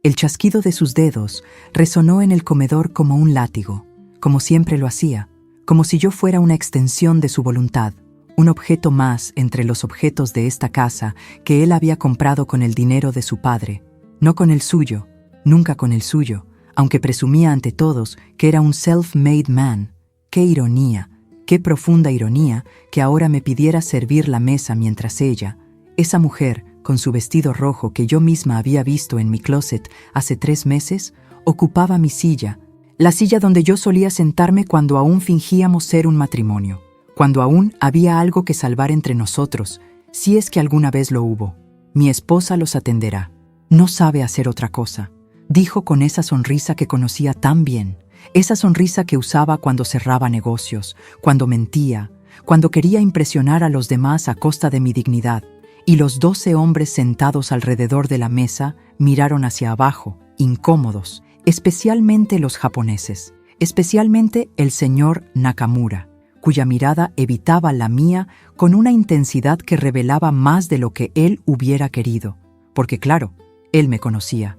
El chasquido de sus dedos resonó en el comedor como un látigo, como siempre lo hacía, como si yo fuera una extensión de su voluntad, un objeto más entre los objetos de esta casa que él había comprado con el dinero de su padre, no con el suyo, nunca con el suyo, aunque presumía ante todos que era un self-made man. ¡Qué ironía! ¡Qué profunda ironía que ahora me pidiera servir la mesa mientras ella, esa mujer con su vestido rojo que yo misma había visto en mi closet hace 3 meses, ocupaba mi silla, la silla donde yo solía sentarme cuando aún fingíamos ser un matrimonio, cuando aún había algo que salvar entre nosotros, si es que alguna vez lo hubo. Mi esposa los atenderá. No sabe hacer otra cosa, dijo con esa sonrisa que conocía tan bien, esa sonrisa que usaba cuando cerraba negocios, cuando mentía, cuando quería impresionar a los demás a costa de mi dignidad. Y los 12 hombres sentados alrededor de la mesa miraron hacia abajo, incómodos, especialmente los japoneses, especialmente el señor Nakamura, cuya mirada evitaba la mía con una intensidad que revelaba más de lo que él hubiera querido, porque claro, él me conocía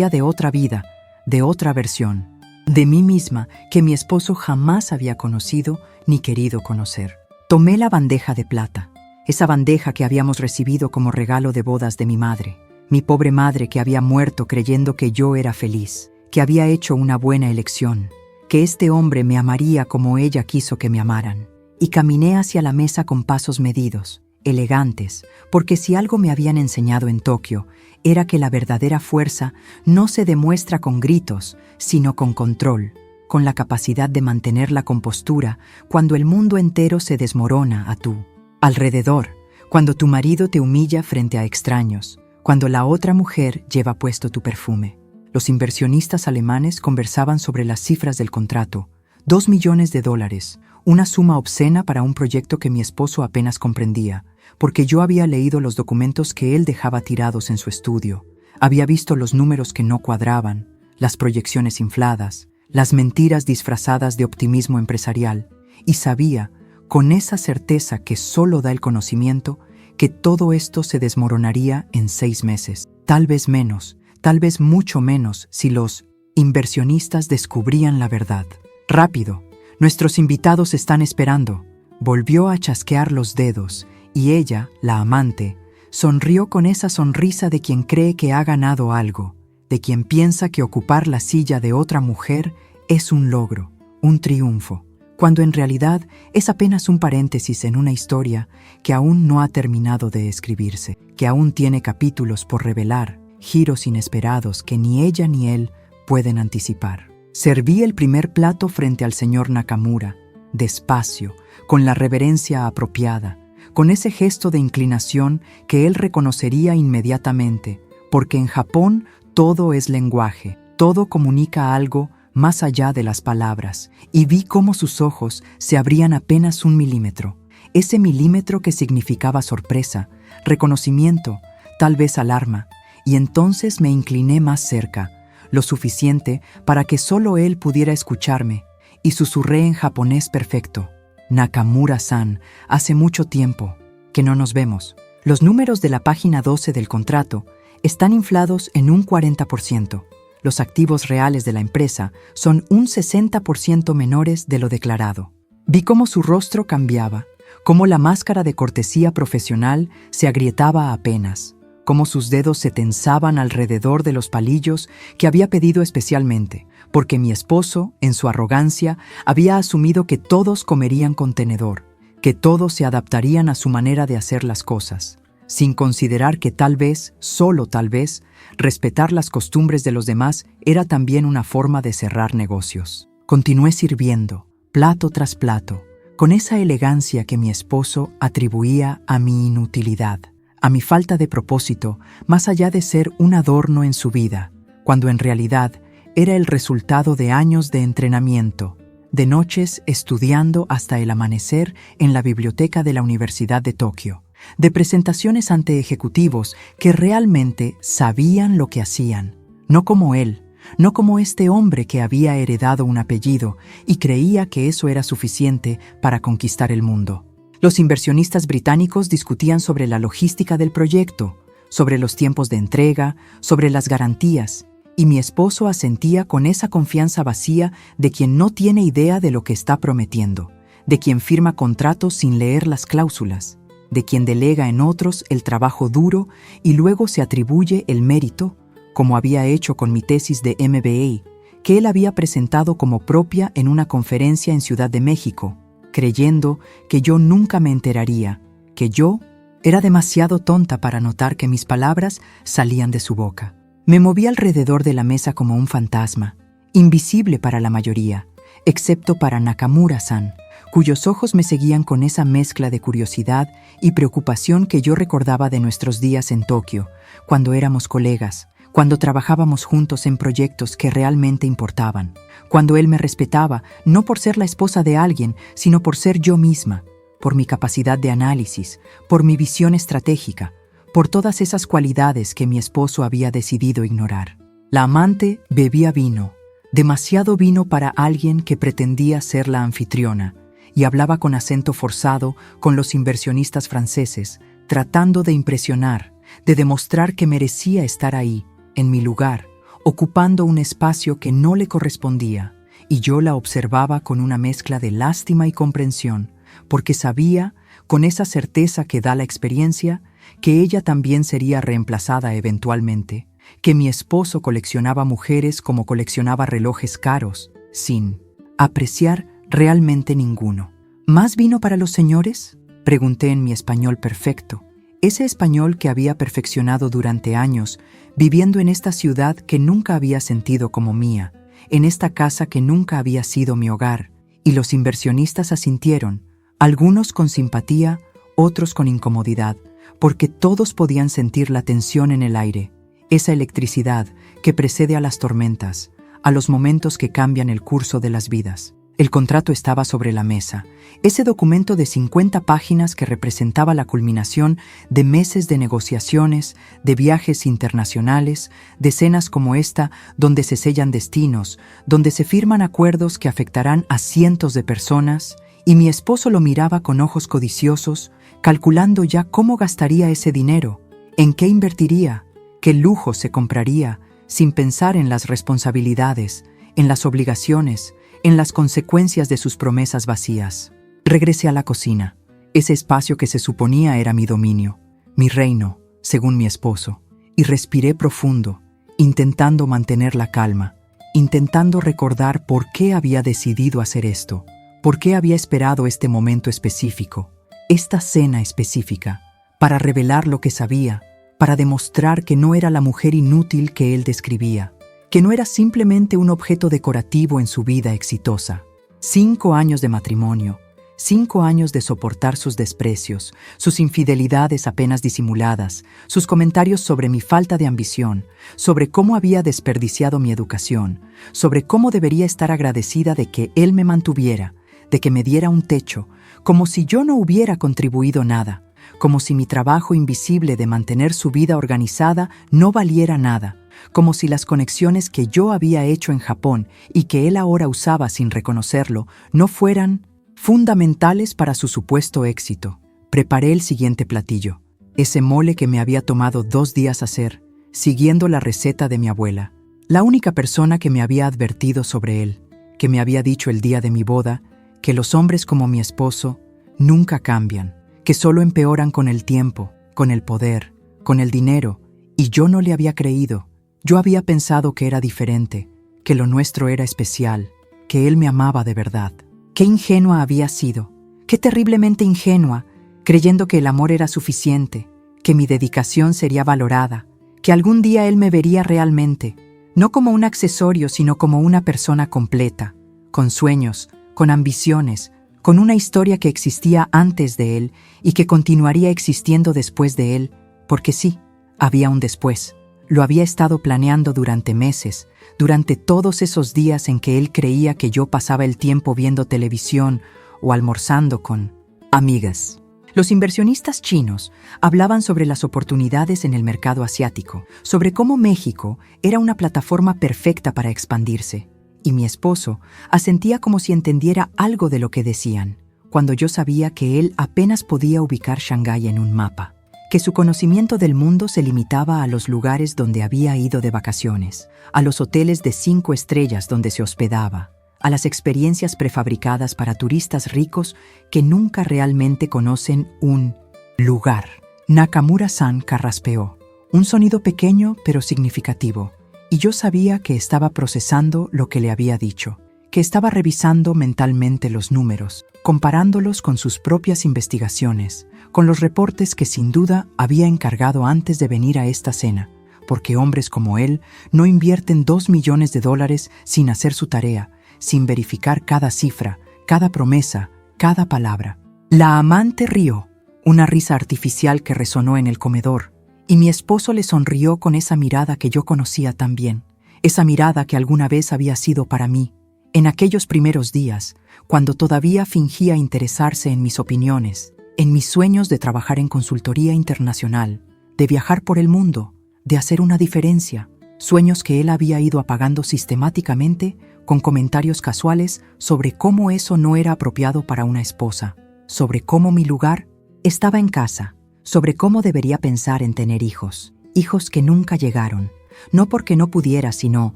de otra vida, de otra versión, de mí misma que mi esposo jamás había conocido ni querido conocer. Tomé la bandeja de plata, esa bandeja que habíamos recibido como regalo de bodas de mi pobre madre que había muerto creyendo que yo era feliz, que había hecho una buena elección, que este hombre me amaría como ella quiso que me amaran. Y caminé hacia la mesa con pasos medidos, elegantes, porque si algo me habían enseñado en Tokio, era que la verdadera fuerza no se demuestra con gritos, sino con control, con la capacidad de mantener la compostura cuando el mundo entero se desmorona a tu alrededor, cuando tu marido te humilla frente a extraños, cuando la otra mujer lleva puesto tu perfume. Los inversionistas alemanes conversaban sobre las cifras del contrato, $2 millones, una suma obscena para un proyecto que mi esposo apenas comprendía, porque yo había leído los documentos que él dejaba tirados en su estudio, había visto los números que no cuadraban, las proyecciones infladas, las mentiras disfrazadas de optimismo empresarial, y sabía, con esa certeza que solo da el conocimiento, que todo esto se desmoronaría en 6 meses, tal vez menos, tal vez mucho menos si los inversionistas descubrían la verdad. Rápido, nuestros invitados están esperando. Volvió a chasquear los dedos y ella, la amante, sonrió con esa sonrisa de quien cree que ha ganado algo, de quien piensa que ocupar la silla de otra mujer es un logro, un triunfo, cuando en realidad es apenas un paréntesis en una historia que aún no ha terminado de escribirse, que aún tiene capítulos por revelar, giros inesperados que ni ella ni él pueden anticipar. Serví el primer plato frente al señor Nakamura, despacio, con la reverencia apropiada, con ese gesto de inclinación que él reconocería inmediatamente, porque en Japón todo es lenguaje, todo comunica algo más allá de las palabras, y vi cómo sus ojos se abrían apenas 1 milímetro, ese milímetro que significaba sorpresa, reconocimiento, tal vez alarma, y entonces me incliné más cerca, lo suficiente para que solo él pudiera escucharme, y susurré en japonés perfecto: Nakamura-san, hace mucho tiempo que no nos vemos. Los números de la página 12 del contrato están inflados en un 40%. Los activos reales de la empresa son un 60% menores de lo declarado. Vi cómo su rostro cambiaba, cómo la máscara de cortesía profesional se agrietaba apenas, cómo sus dedos se tensaban alrededor de los palillos que había pedido especialmente, porque mi esposo, en su arrogancia, había asumido que todos comerían con tenedor, que todos se adaptarían a su manera de hacer las cosas, sin considerar que tal vez, solo tal vez, respetar las costumbres de los demás era también una forma de cerrar negocios. Continué sirviendo, plato tras plato, con esa elegancia que mi esposo atribuía a mi inutilidad, a mi falta de propósito, más allá de ser un adorno en su vida, cuando en realidad era el resultado de años de entrenamiento, de noches estudiando hasta el amanecer en la biblioteca de la Universidad de Tokio, de presentaciones ante ejecutivos que realmente sabían lo que hacían, no como él, no como este hombre que había heredado un apellido y creía que eso era suficiente para conquistar el mundo. Los inversionistas británicos discutían sobre la logística del proyecto, sobre los tiempos de entrega, sobre las garantías, y mi esposo asentía con esa confianza vacía de quien no tiene idea de lo que está prometiendo, de quien firma contratos sin leer las cláusulas, de quien delega en otros el trabajo duro y luego se atribuye el mérito, como había hecho con mi tesis de MBA, que él había presentado como propia en una conferencia en Ciudad de México, creyendo que yo nunca me enteraría, que yo era demasiado tonta para notar que mis palabras salían de su boca. Me moví alrededor de la mesa como un fantasma, invisible para la mayoría, excepto para Nakamura-san, cuyos ojos me seguían con esa mezcla de curiosidad y preocupación que yo recordaba de nuestros días en Tokio, cuando éramos colegas, cuando trabajábamos juntos en proyectos que realmente importaban, cuando él me respetaba no por ser la esposa de alguien, sino por ser yo misma, por mi capacidad de análisis, por mi visión estratégica, por todas esas cualidades que mi esposo había decidido ignorar. La amante bebía vino, demasiado vino para alguien que pretendía ser la anfitriona, y hablaba con acento forzado con los inversionistas franceses, tratando de impresionar, de demostrar que merecía estar ahí, en mi lugar, ocupando un espacio que no le correspondía, y yo la observaba con una mezcla de lástima y comprensión, porque sabía, con esa certeza que da la experiencia, que ella también sería reemplazada eventualmente, que mi esposo coleccionaba mujeres como coleccionaba relojes caros, sin apreciar realmente ninguno. ¿Más vino para los señores?, pregunté en mi español perfecto, ese español que había perfeccionado durante años, viviendo en esta ciudad que nunca había sentido como mía, en esta casa que nunca había sido mi hogar, y los inversionistas asintieron, algunos con simpatía, otros con incomodidad, porque todos podían sentir la tensión en el aire, esa electricidad que precede a las tormentas, a los momentos que cambian el curso de las vidas. El contrato estaba sobre la mesa, ese documento de 50 páginas que representaba la culminación de meses de negociaciones, de viajes internacionales, de cenas como esta donde se sellan destinos, donde se firman acuerdos que afectarán a cientos de personas, y mi esposo lo miraba con ojos codiciosos, calculando ya cómo gastaría ese dinero, en qué invertiría, qué lujo se compraría, sin pensar en las responsabilidades, en las obligaciones, en las consecuencias de sus promesas vacías. Regresé a la cocina, ese espacio que se suponía era mi dominio, mi reino, según mi esposo, y respiré profundo, intentando mantener la calma, intentando recordar por qué había decidido hacer esto, por qué había esperado este momento específico, esta cena específica, para revelar lo que sabía, para demostrar que no era la mujer inútil que él describía, que no era simplemente un objeto decorativo en su vida exitosa. 5 años de matrimonio, 5 años de soportar sus desprecios, sus infidelidades apenas disimuladas, sus comentarios sobre mi falta de ambición, sobre cómo había desperdiciado mi educación, sobre cómo debería estar agradecida de que él me mantuviera, de que me diera un techo, como si yo no hubiera contribuido nada, como si mi trabajo invisible de mantener su vida organizada no valiera nada, como si las conexiones que yo había hecho en Japón y que él ahora usaba sin reconocerlo no fueran fundamentales para su supuesto éxito. Preparé el siguiente platillo, ese mole que me había tomado 2 días hacer, siguiendo la receta de mi abuela, la única persona que me había advertido sobre él, que me había dicho el día de mi boda, que los hombres como mi esposo nunca cambian, que solo empeoran con el tiempo, con el poder, con el dinero, y yo no le había creído. Yo había pensado que era diferente, que lo nuestro era especial, que él me amaba de verdad. Qué ingenua había sido, qué terriblemente ingenua, creyendo que el amor era suficiente, que mi dedicación sería valorada, que algún día él me vería realmente, no como un accesorio, sino como una persona completa, con sueños, con ambiciones, con una historia que existía antes de él y que continuaría existiendo después de él, porque sí, había un después. Lo había estado planeando durante meses, durante todos esos días en que él creía que yo pasaba el tiempo viendo televisión o almorzando con amigas. Los inversionistas chinos hablaban sobre las oportunidades en el mercado asiático, sobre cómo México era una plataforma perfecta para expandirse, y mi esposo asentía como si entendiera algo de lo que decían, cuando yo sabía que él apenas podía ubicar Shanghái en un mapa, que su conocimiento del mundo se limitaba a los lugares donde había ido de vacaciones, a los hoteles de 5 estrellas donde se hospedaba, a las experiencias prefabricadas para turistas ricos que nunca realmente conocen un lugar. Nakamura-san carraspeó, un sonido pequeño pero significativo, y yo sabía que estaba procesando lo que le había dicho, que estaba revisando mentalmente los números, comparándolos con sus propias investigaciones, con los reportes que sin duda había encargado antes de venir a esta cena, porque hombres como él no invierten $2 millones sin hacer su tarea, sin verificar cada cifra, cada promesa, cada palabra. La amante rió, una risa artificial que resonó en el comedor, y mi esposo le sonrió con esa mirada que yo conocía tan bien, esa mirada que alguna vez había sido para mí, en aquellos primeros días, cuando todavía fingía interesarse en mis opiniones, en mis sueños de trabajar en consultoría internacional, de viajar por el mundo, de hacer una diferencia, sueños que él había ido apagando sistemáticamente con comentarios casuales sobre cómo eso no era apropiado para una esposa, sobre cómo mi lugar estaba en casa, sobre cómo debería pensar en tener hijos, hijos que nunca llegaron, no porque no pudiera, sino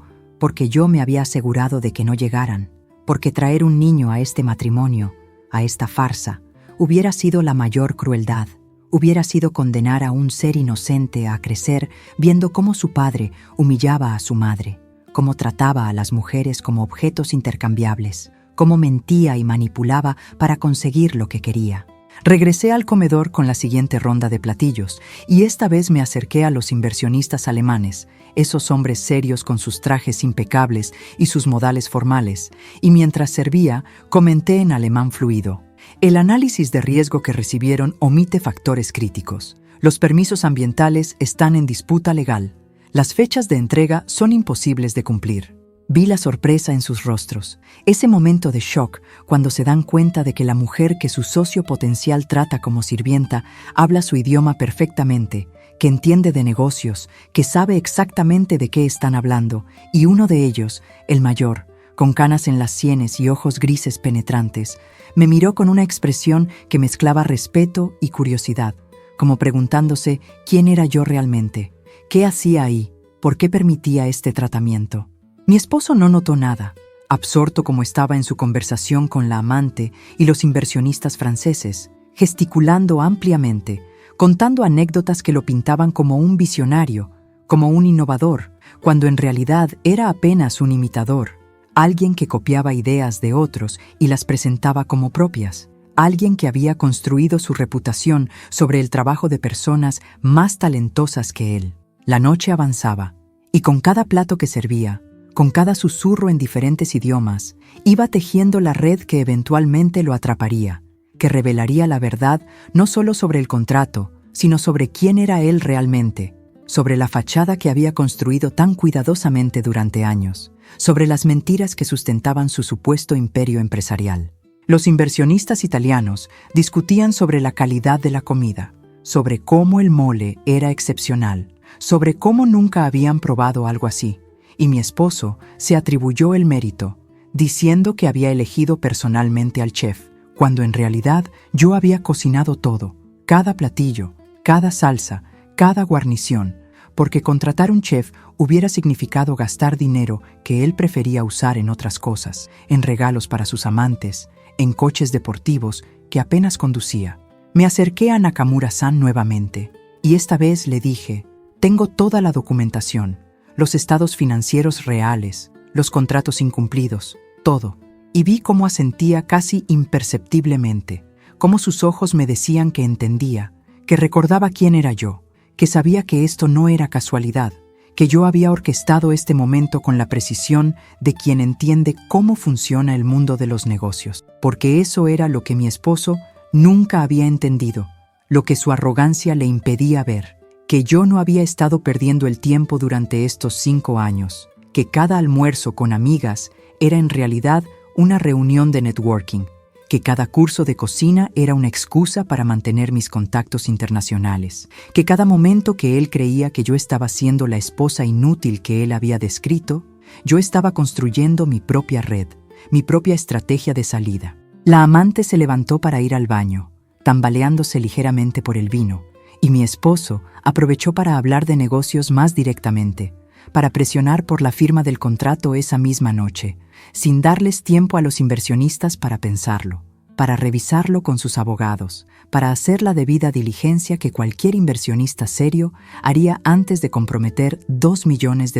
porque yo me había asegurado de que no llegaran, porque traer un niño a este matrimonio, a esta farsa, hubiera sido la mayor crueldad, hubiera sido condenar a un ser inocente a crecer viendo cómo su padre humillaba a su madre, cómo trataba a las mujeres como objetos intercambiables, cómo mentía y manipulaba para conseguir lo que quería. Regresé al comedor con la siguiente ronda de platillos, y esta vez me acerqué a los inversionistas alemanes, esos hombres serios con sus trajes impecables y sus modales formales, y mientras servía, comenté en alemán fluido. El análisis de riesgo que recibieron omite factores críticos. Los permisos ambientales están en disputa legal. Las fechas de entrega son imposibles de cumplir. Vi la sorpresa en sus rostros, ese momento de shock cuando se dan cuenta de que la mujer que su socio potencial trata como sirvienta habla su idioma perfectamente, que entiende de negocios, que sabe exactamente de qué están hablando, y uno de ellos, el mayor, con canas en las sienes y ojos grises penetrantes, me miró con una expresión que mezclaba respeto y curiosidad, como preguntándose quién era yo realmente, qué hacía ahí, por qué permitía este tratamiento. Mi esposo no notó nada, absorto como estaba en su conversación con la amante y los inversionistas franceses, gesticulando ampliamente, contando anécdotas que lo pintaban como un visionario, como un innovador, cuando en realidad era apenas un imitador, alguien que copiaba ideas de otros y las presentaba como propias, alguien que había construido su reputación sobre el trabajo de personas más talentosas que él. La noche avanzaba, y con cada plato que servía, con cada susurro en diferentes idiomas, iba tejiendo la red que eventualmente lo atraparía, que revelaría la verdad no solo sobre el contrato, sino sobre quién era él realmente, sobre la fachada que había construido tan cuidadosamente durante años, sobre las mentiras que sustentaban su supuesto imperio empresarial. Los inversionistas italianos discutían sobre la calidad de la comida, sobre cómo el mole era excepcional, sobre cómo nunca habían probado algo así, y mi esposo se atribuyó el mérito, diciendo que había elegido personalmente al chef, cuando en realidad yo había cocinado todo, cada platillo, cada salsa, cada guarnición, porque contratar un chef hubiera significado gastar dinero que él prefería usar en otras cosas, en regalos para sus amantes, en coches deportivos que apenas conducía. Me acerqué a Nakamura-san nuevamente, y esta vez le dije, tengo toda la documentación, los estados financieros reales, los contratos incumplidos, todo, y vi cómo asentía casi imperceptiblemente, cómo sus ojos me decían que entendía, que recordaba quién era yo, que sabía que esto no era casualidad, que yo había orquestado este momento con la precisión de quien entiende cómo funciona el mundo de los negocios, porque eso era lo que mi esposo nunca había entendido, lo que su arrogancia le impedía ver, que yo no había estado perdiendo el tiempo durante estos 5 años, que cada almuerzo con amigas era en realidad una reunión de networking, que cada curso de cocina era una excusa para mantener mis contactos internacionales, que cada momento que él creía que yo estaba siendo la esposa inútil que él había descrito, yo estaba construyendo mi propia red, mi propia estrategia de salida. La amante se levantó para ir al baño, tambaleándose ligeramente por el vino, Y mi esposo aprovechó para hablar de negocios más directamente, para presionar por la firma del contrato esa misma noche, sin darles tiempo a los inversionistas para pensarlo, para revisarlo con sus abogados, para hacer la debida diligencia que cualquier inversionista serio haría antes de comprometer $2 millones.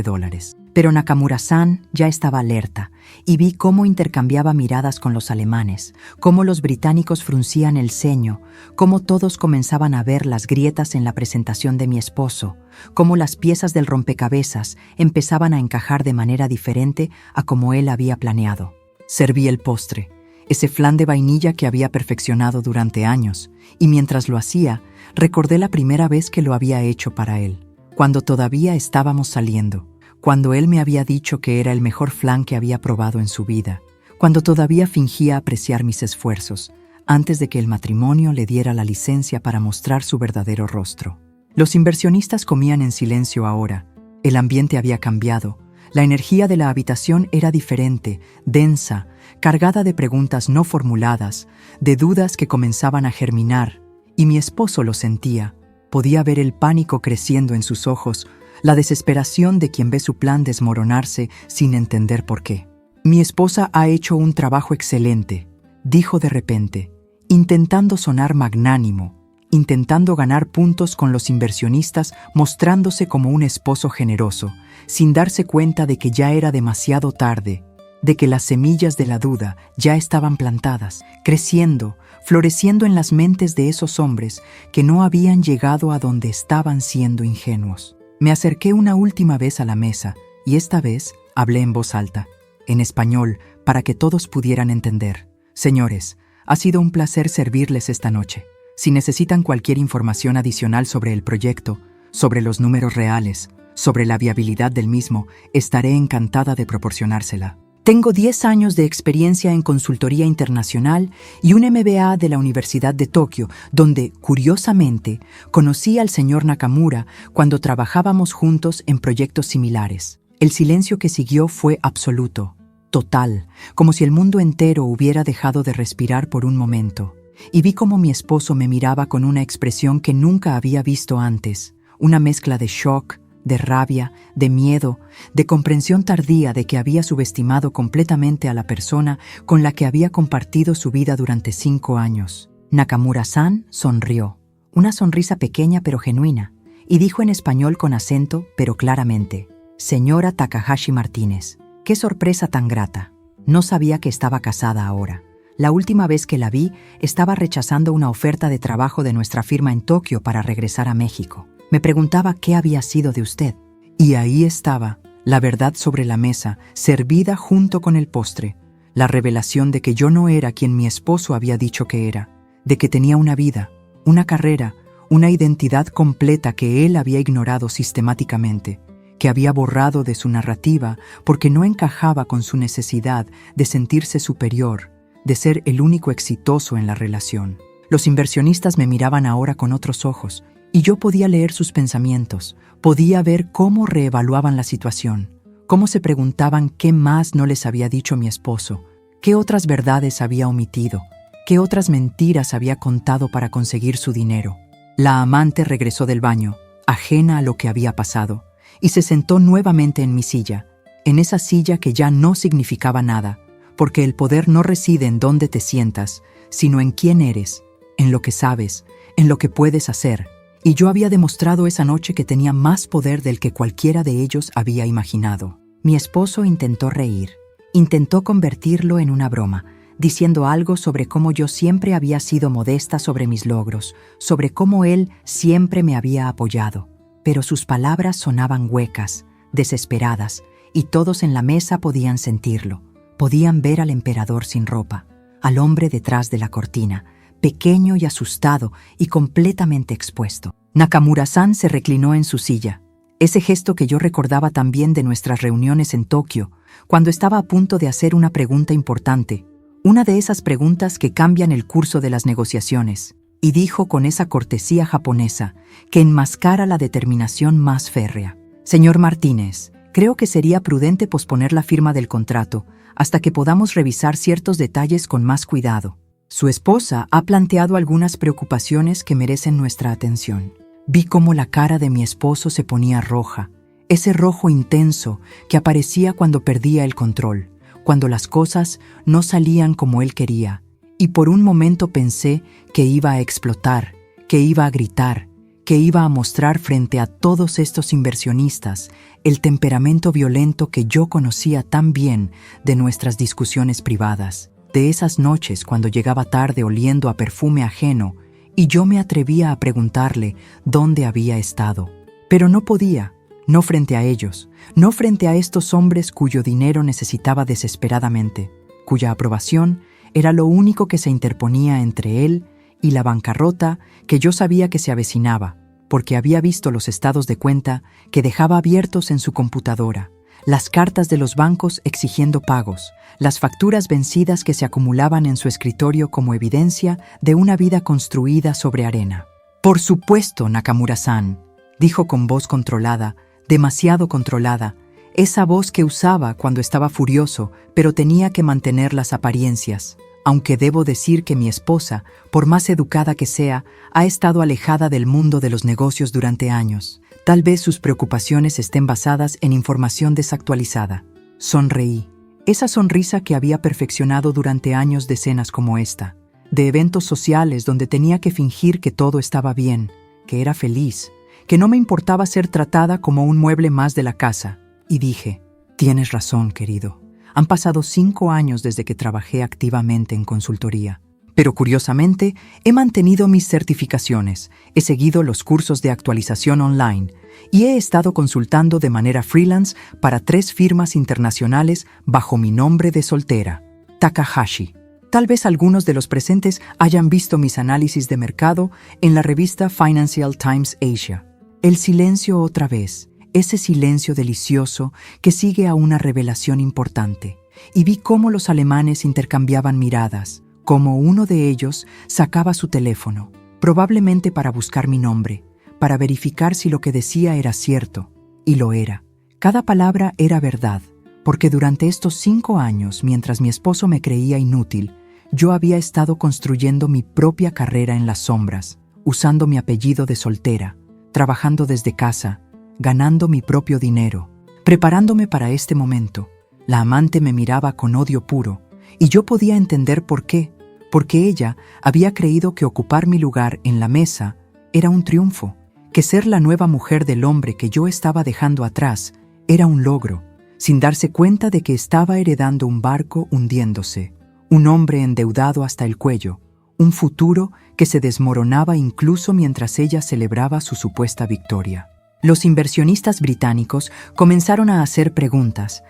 Pero Nakamura-san ya estaba alerta, y vi cómo intercambiaba miradas con los alemanes, cómo los británicos fruncían el ceño, cómo todos comenzaban a ver las grietas en la presentación de mi esposo, cómo las piezas del rompecabezas empezaban a encajar de manera diferente a como él había planeado. Serví el postre, ese flan de vainilla que había perfeccionado durante años, y mientras lo hacía, recordé la primera vez que lo había hecho para él, cuando todavía estábamos saliendo, cuando él me había dicho que era el mejor flan que había probado en su vida, cuando todavía fingía apreciar mis esfuerzos, antes de que el matrimonio le diera la licencia para mostrar su verdadero rostro. Los inversionistas comían en silencio ahora. El ambiente había cambiado. La energía de la habitación era diferente, densa, cargada de preguntas no formuladas, de dudas que comenzaban a germinar, y mi esposo lo sentía. Podía ver el pánico creciendo en sus ojos, la desesperación de quien ve su plan desmoronarse sin entender por qué. Mi esposa ha hecho un trabajo excelente, dijo de repente, intentando sonar magnánimo, intentando ganar puntos con los inversionistas, mostrándose como un esposo generoso, sin darse cuenta de que ya era demasiado tarde, de que las semillas de la duda ya estaban plantadas, creciendo, floreciendo en las mentes de esos hombres que no habían llegado a donde estaban siendo ingenuos. Me acerqué una última vez a la mesa y esta vez hablé en voz alta, en español, para que todos pudieran entender. Señores, ha sido un placer servirles esta noche. Si necesitan cualquier información adicional sobre el proyecto, sobre los números reales, sobre la viabilidad del mismo, estaré encantada de proporcionársela. Tengo 10 años de experiencia en consultoría internacional y un MBA de la Universidad de Tokio, donde, curiosamente, conocí al señor Nakamura cuando trabajábamos juntos en proyectos similares. El silencio que siguió fue absoluto, total, como si el mundo entero hubiera dejado de respirar por un momento. Y vi cómo mi esposo me miraba con una expresión que nunca había visto antes, una mezcla de shock, de rabia, de miedo, de comprensión tardía de que había subestimado completamente a la persona con la que había compartido su vida durante 5 años. Nakamura-san sonrió, una sonrisa pequeña pero genuina, y dijo en español con acento pero claramente: «Señora Takahashi Martínez, qué sorpresa tan grata. No sabía que estaba casada ahora. La última vez que la vi, estaba rechazando una oferta de trabajo de nuestra firma en Tokio para regresar a México. Me preguntaba qué había sido de usted». Y ahí estaba, la verdad sobre la mesa, servida junto con el postre, la revelación de que yo no era quien mi esposo había dicho que era, de que tenía una vida, una carrera, una identidad completa que él había ignorado sistemáticamente, que había borrado de su narrativa porque no encajaba con su necesidad de sentirse superior, de ser el único exitoso en la relación. Los inversionistas me miraban ahora con otros ojos, y yo podía leer sus pensamientos, podía ver cómo reevaluaban la situación, cómo se preguntaban qué más no les había dicho mi esposo, qué otras verdades había omitido, qué otras mentiras había contado para conseguir su dinero. La amante regresó del baño, ajena a lo que había pasado, y se sentó nuevamente en mi silla, en esa silla que ya no significaba nada, porque el poder no reside en dónde te sientas, sino en quién eres, en lo que sabes, en lo que puedes hacer. Y yo había demostrado esa noche que tenía más poder del que cualquiera de ellos había imaginado. Mi esposo intentó reír, intentó convertirlo en una broma, diciendo algo sobre cómo yo siempre había sido modesta sobre mis logros, sobre cómo él siempre me había apoyado. Pero sus palabras sonaban huecas, desesperadas, y todos en la mesa podían sentirlo. Podían ver al emperador sin ropa, al hombre detrás de la cortina, pequeño y asustado y completamente expuesto. Nakamura-san se reclinó en su silla, ese gesto que yo recordaba también de nuestras reuniones en Tokio, cuando estaba a punto de hacer una pregunta importante, una de esas preguntas que cambian el curso de las negociaciones, y dijo con esa cortesía japonesa que enmascara la determinación más férrea: «Señor Martínez, creo que sería prudente posponer la firma del contrato hasta que podamos revisar ciertos detalles con más cuidado. Su esposa ha planteado algunas preocupaciones que merecen nuestra atención». Vi cómo la cara de mi esposo se ponía roja, ese rojo intenso que aparecía cuando perdía el control, cuando las cosas no salían como él quería, y por un momento pensé que iba a explotar, que iba a gritar, que iba a mostrar frente a todos estos inversionistas el temperamento violento que yo conocía tan bien de nuestras discusiones privadas, de esas noches cuando llegaba tarde oliendo a perfume ajeno y yo me atrevía a preguntarle dónde había estado. Pero no podía, no frente a ellos, no frente a estos hombres cuyo dinero necesitaba desesperadamente, cuya aprobación era lo único que se interponía entre él y la bancarrota que yo sabía que se avecinaba, porque había visto los estados de cuenta que dejaba abiertos en su computadora, las cartas de los bancos exigiendo pagos, las facturas vencidas que se acumulaban en su escritorio como evidencia de una vida construida sobre arena. «Por supuesto, Nakamura-san», dijo con voz controlada, demasiado controlada, esa voz que usaba cuando estaba furioso, pero tenía que mantener las apariencias. Aunque debo decir que mi esposa, por más educada que sea, ha estado alejada del mundo de los negocios durante años. Tal vez sus preocupaciones estén basadas en información desactualizada. Sonreí. Esa sonrisa que había perfeccionado durante años de cenas como esta, de eventos sociales donde tenía que fingir que todo estaba bien, que era feliz, que no me importaba ser tratada como un mueble más de la casa. Y dije, tienes razón, querido. Han pasado 5 años desde que trabajé activamente en consultoría. Pero curiosamente, he mantenido mis certificaciones, he seguido los cursos de actualización online y he estado consultando de manera freelance para 3 firmas internacionales bajo mi nombre de soltera, Takahashi. Tal vez algunos de los presentes hayan visto mis análisis de mercado en la revista Financial Times Asia. El silencio otra vez. Ese silencio delicioso que sigue a una revelación importante. Y vi cómo los alemanes intercambiaban miradas, cómo uno de ellos sacaba su teléfono, probablemente para buscar mi nombre, para verificar si lo que decía era cierto. Y lo era. Cada palabra era verdad, porque durante estos 5 años, mientras mi esposo me creía inútil, yo había estado construyendo mi propia carrera en las sombras, usando mi apellido de soltera, trabajando desde casa, ganando mi propio dinero, preparándome para este momento. La amante me miraba con odio puro, y yo podía entender por qué, porque ella había creído que ocupar mi lugar en la mesa era un triunfo, que ser la nueva mujer del hombre que yo estaba dejando atrás era un logro, sin darse cuenta de que estaba heredando un barco hundiéndose, un hombre endeudado hasta el cuello, un futuro que se desmoronaba incluso mientras ella celebraba su supuesta victoria. Los inversionistas británicos comenzaron a hacer preguntas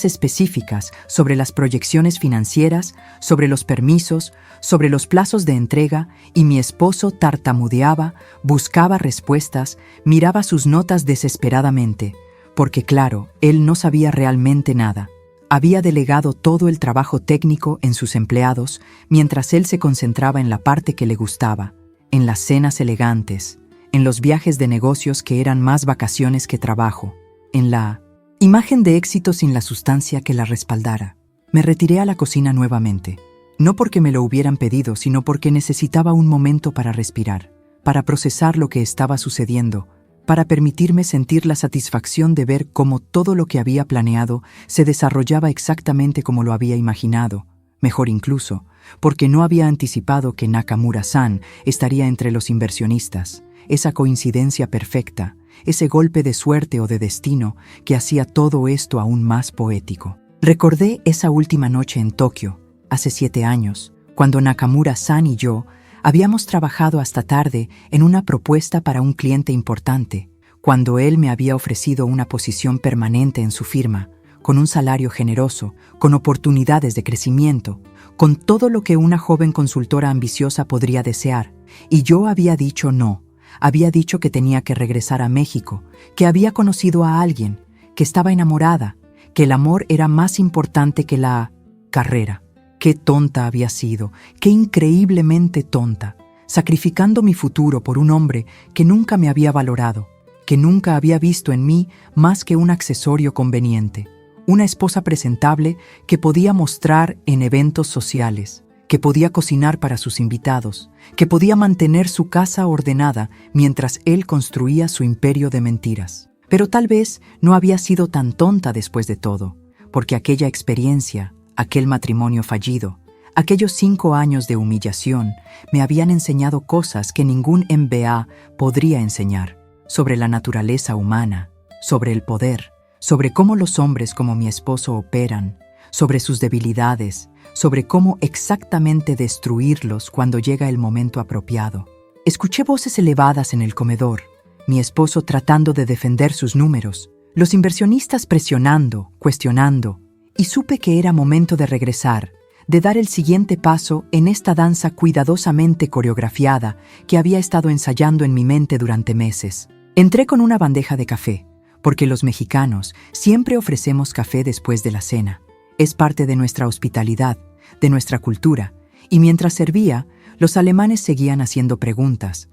específicas sobre las proyecciones financieras, sobre los permisos, sobre los plazos de entrega, y mi esposo tartamudeaba, buscaba respuestas, miraba sus notas desesperadamente, porque claro, él no sabía realmente nada. Había delegado todo el trabajo técnico en sus empleados, mientras él se concentraba en la parte que le gustaba, en las cenas elegantes, en los viajes de negocios que eran más vacaciones que trabajo, en la imagen de éxito sin la sustancia que la respaldara. Me retiré a la cocina nuevamente, no porque me lo hubieran pedido, sino porque necesitaba un momento para respirar, para procesar lo que estaba sucediendo, para permitirme sentir la satisfacción de ver cómo todo lo que había planeado se desarrollaba exactamente como lo había imaginado, mejor incluso, porque no había anticipado que Nakamura-san estaría entre los inversionistas. Esa coincidencia perfecta, ese golpe de suerte o de destino que hacía todo esto aún más poético. Recordé esa última noche en Tokio, hace 7 años, cuando Nakamura-san y yo habíamos trabajado hasta tarde en una propuesta para un cliente importante, cuando él me había ofrecido una posición permanente en su firma, con un salario generoso, con oportunidades de crecimiento, con todo lo que una joven consultora ambiciosa podría desear, y yo había dicho no. Había dicho que tenía que regresar a México, que había conocido a alguien, que estaba enamorada, que el amor era más importante que la carrera. Qué tonta había sido, qué increíblemente tonta, sacrificando mi futuro por un hombre que nunca me había valorado, que nunca había visto en mí más que un accesorio conveniente, una esposa presentable que podía mostrar en eventos sociales, que podía cocinar para sus invitados, que podía mantener su casa ordenada mientras él construía su imperio de mentiras. Pero tal vez no había sido tan tonta después de todo, porque aquella experiencia, aquel matrimonio fallido, aquellos 5 años de humillación me habían enseñado cosas que ningún MBA podría enseñar, sobre la naturaleza humana, sobre el poder, sobre cómo los hombres como mi esposo operan, sobre sus debilidades, sobre cómo exactamente destruirlos cuando llega el momento apropiado. Escuché voces elevadas en el comedor, mi esposo tratando de defender sus números, los inversionistas presionando, cuestionando, y supe que era momento de regresar, de dar el siguiente paso en esta danza cuidadosamente coreografiada que había estado ensayando en mi mente durante meses. Entré con una bandeja de café, porque los mexicanos siempre ofrecemos café después de la cena. Es parte de nuestra hospitalidad, de nuestra cultura, y mientras servía, los alemanes seguían haciendo preguntas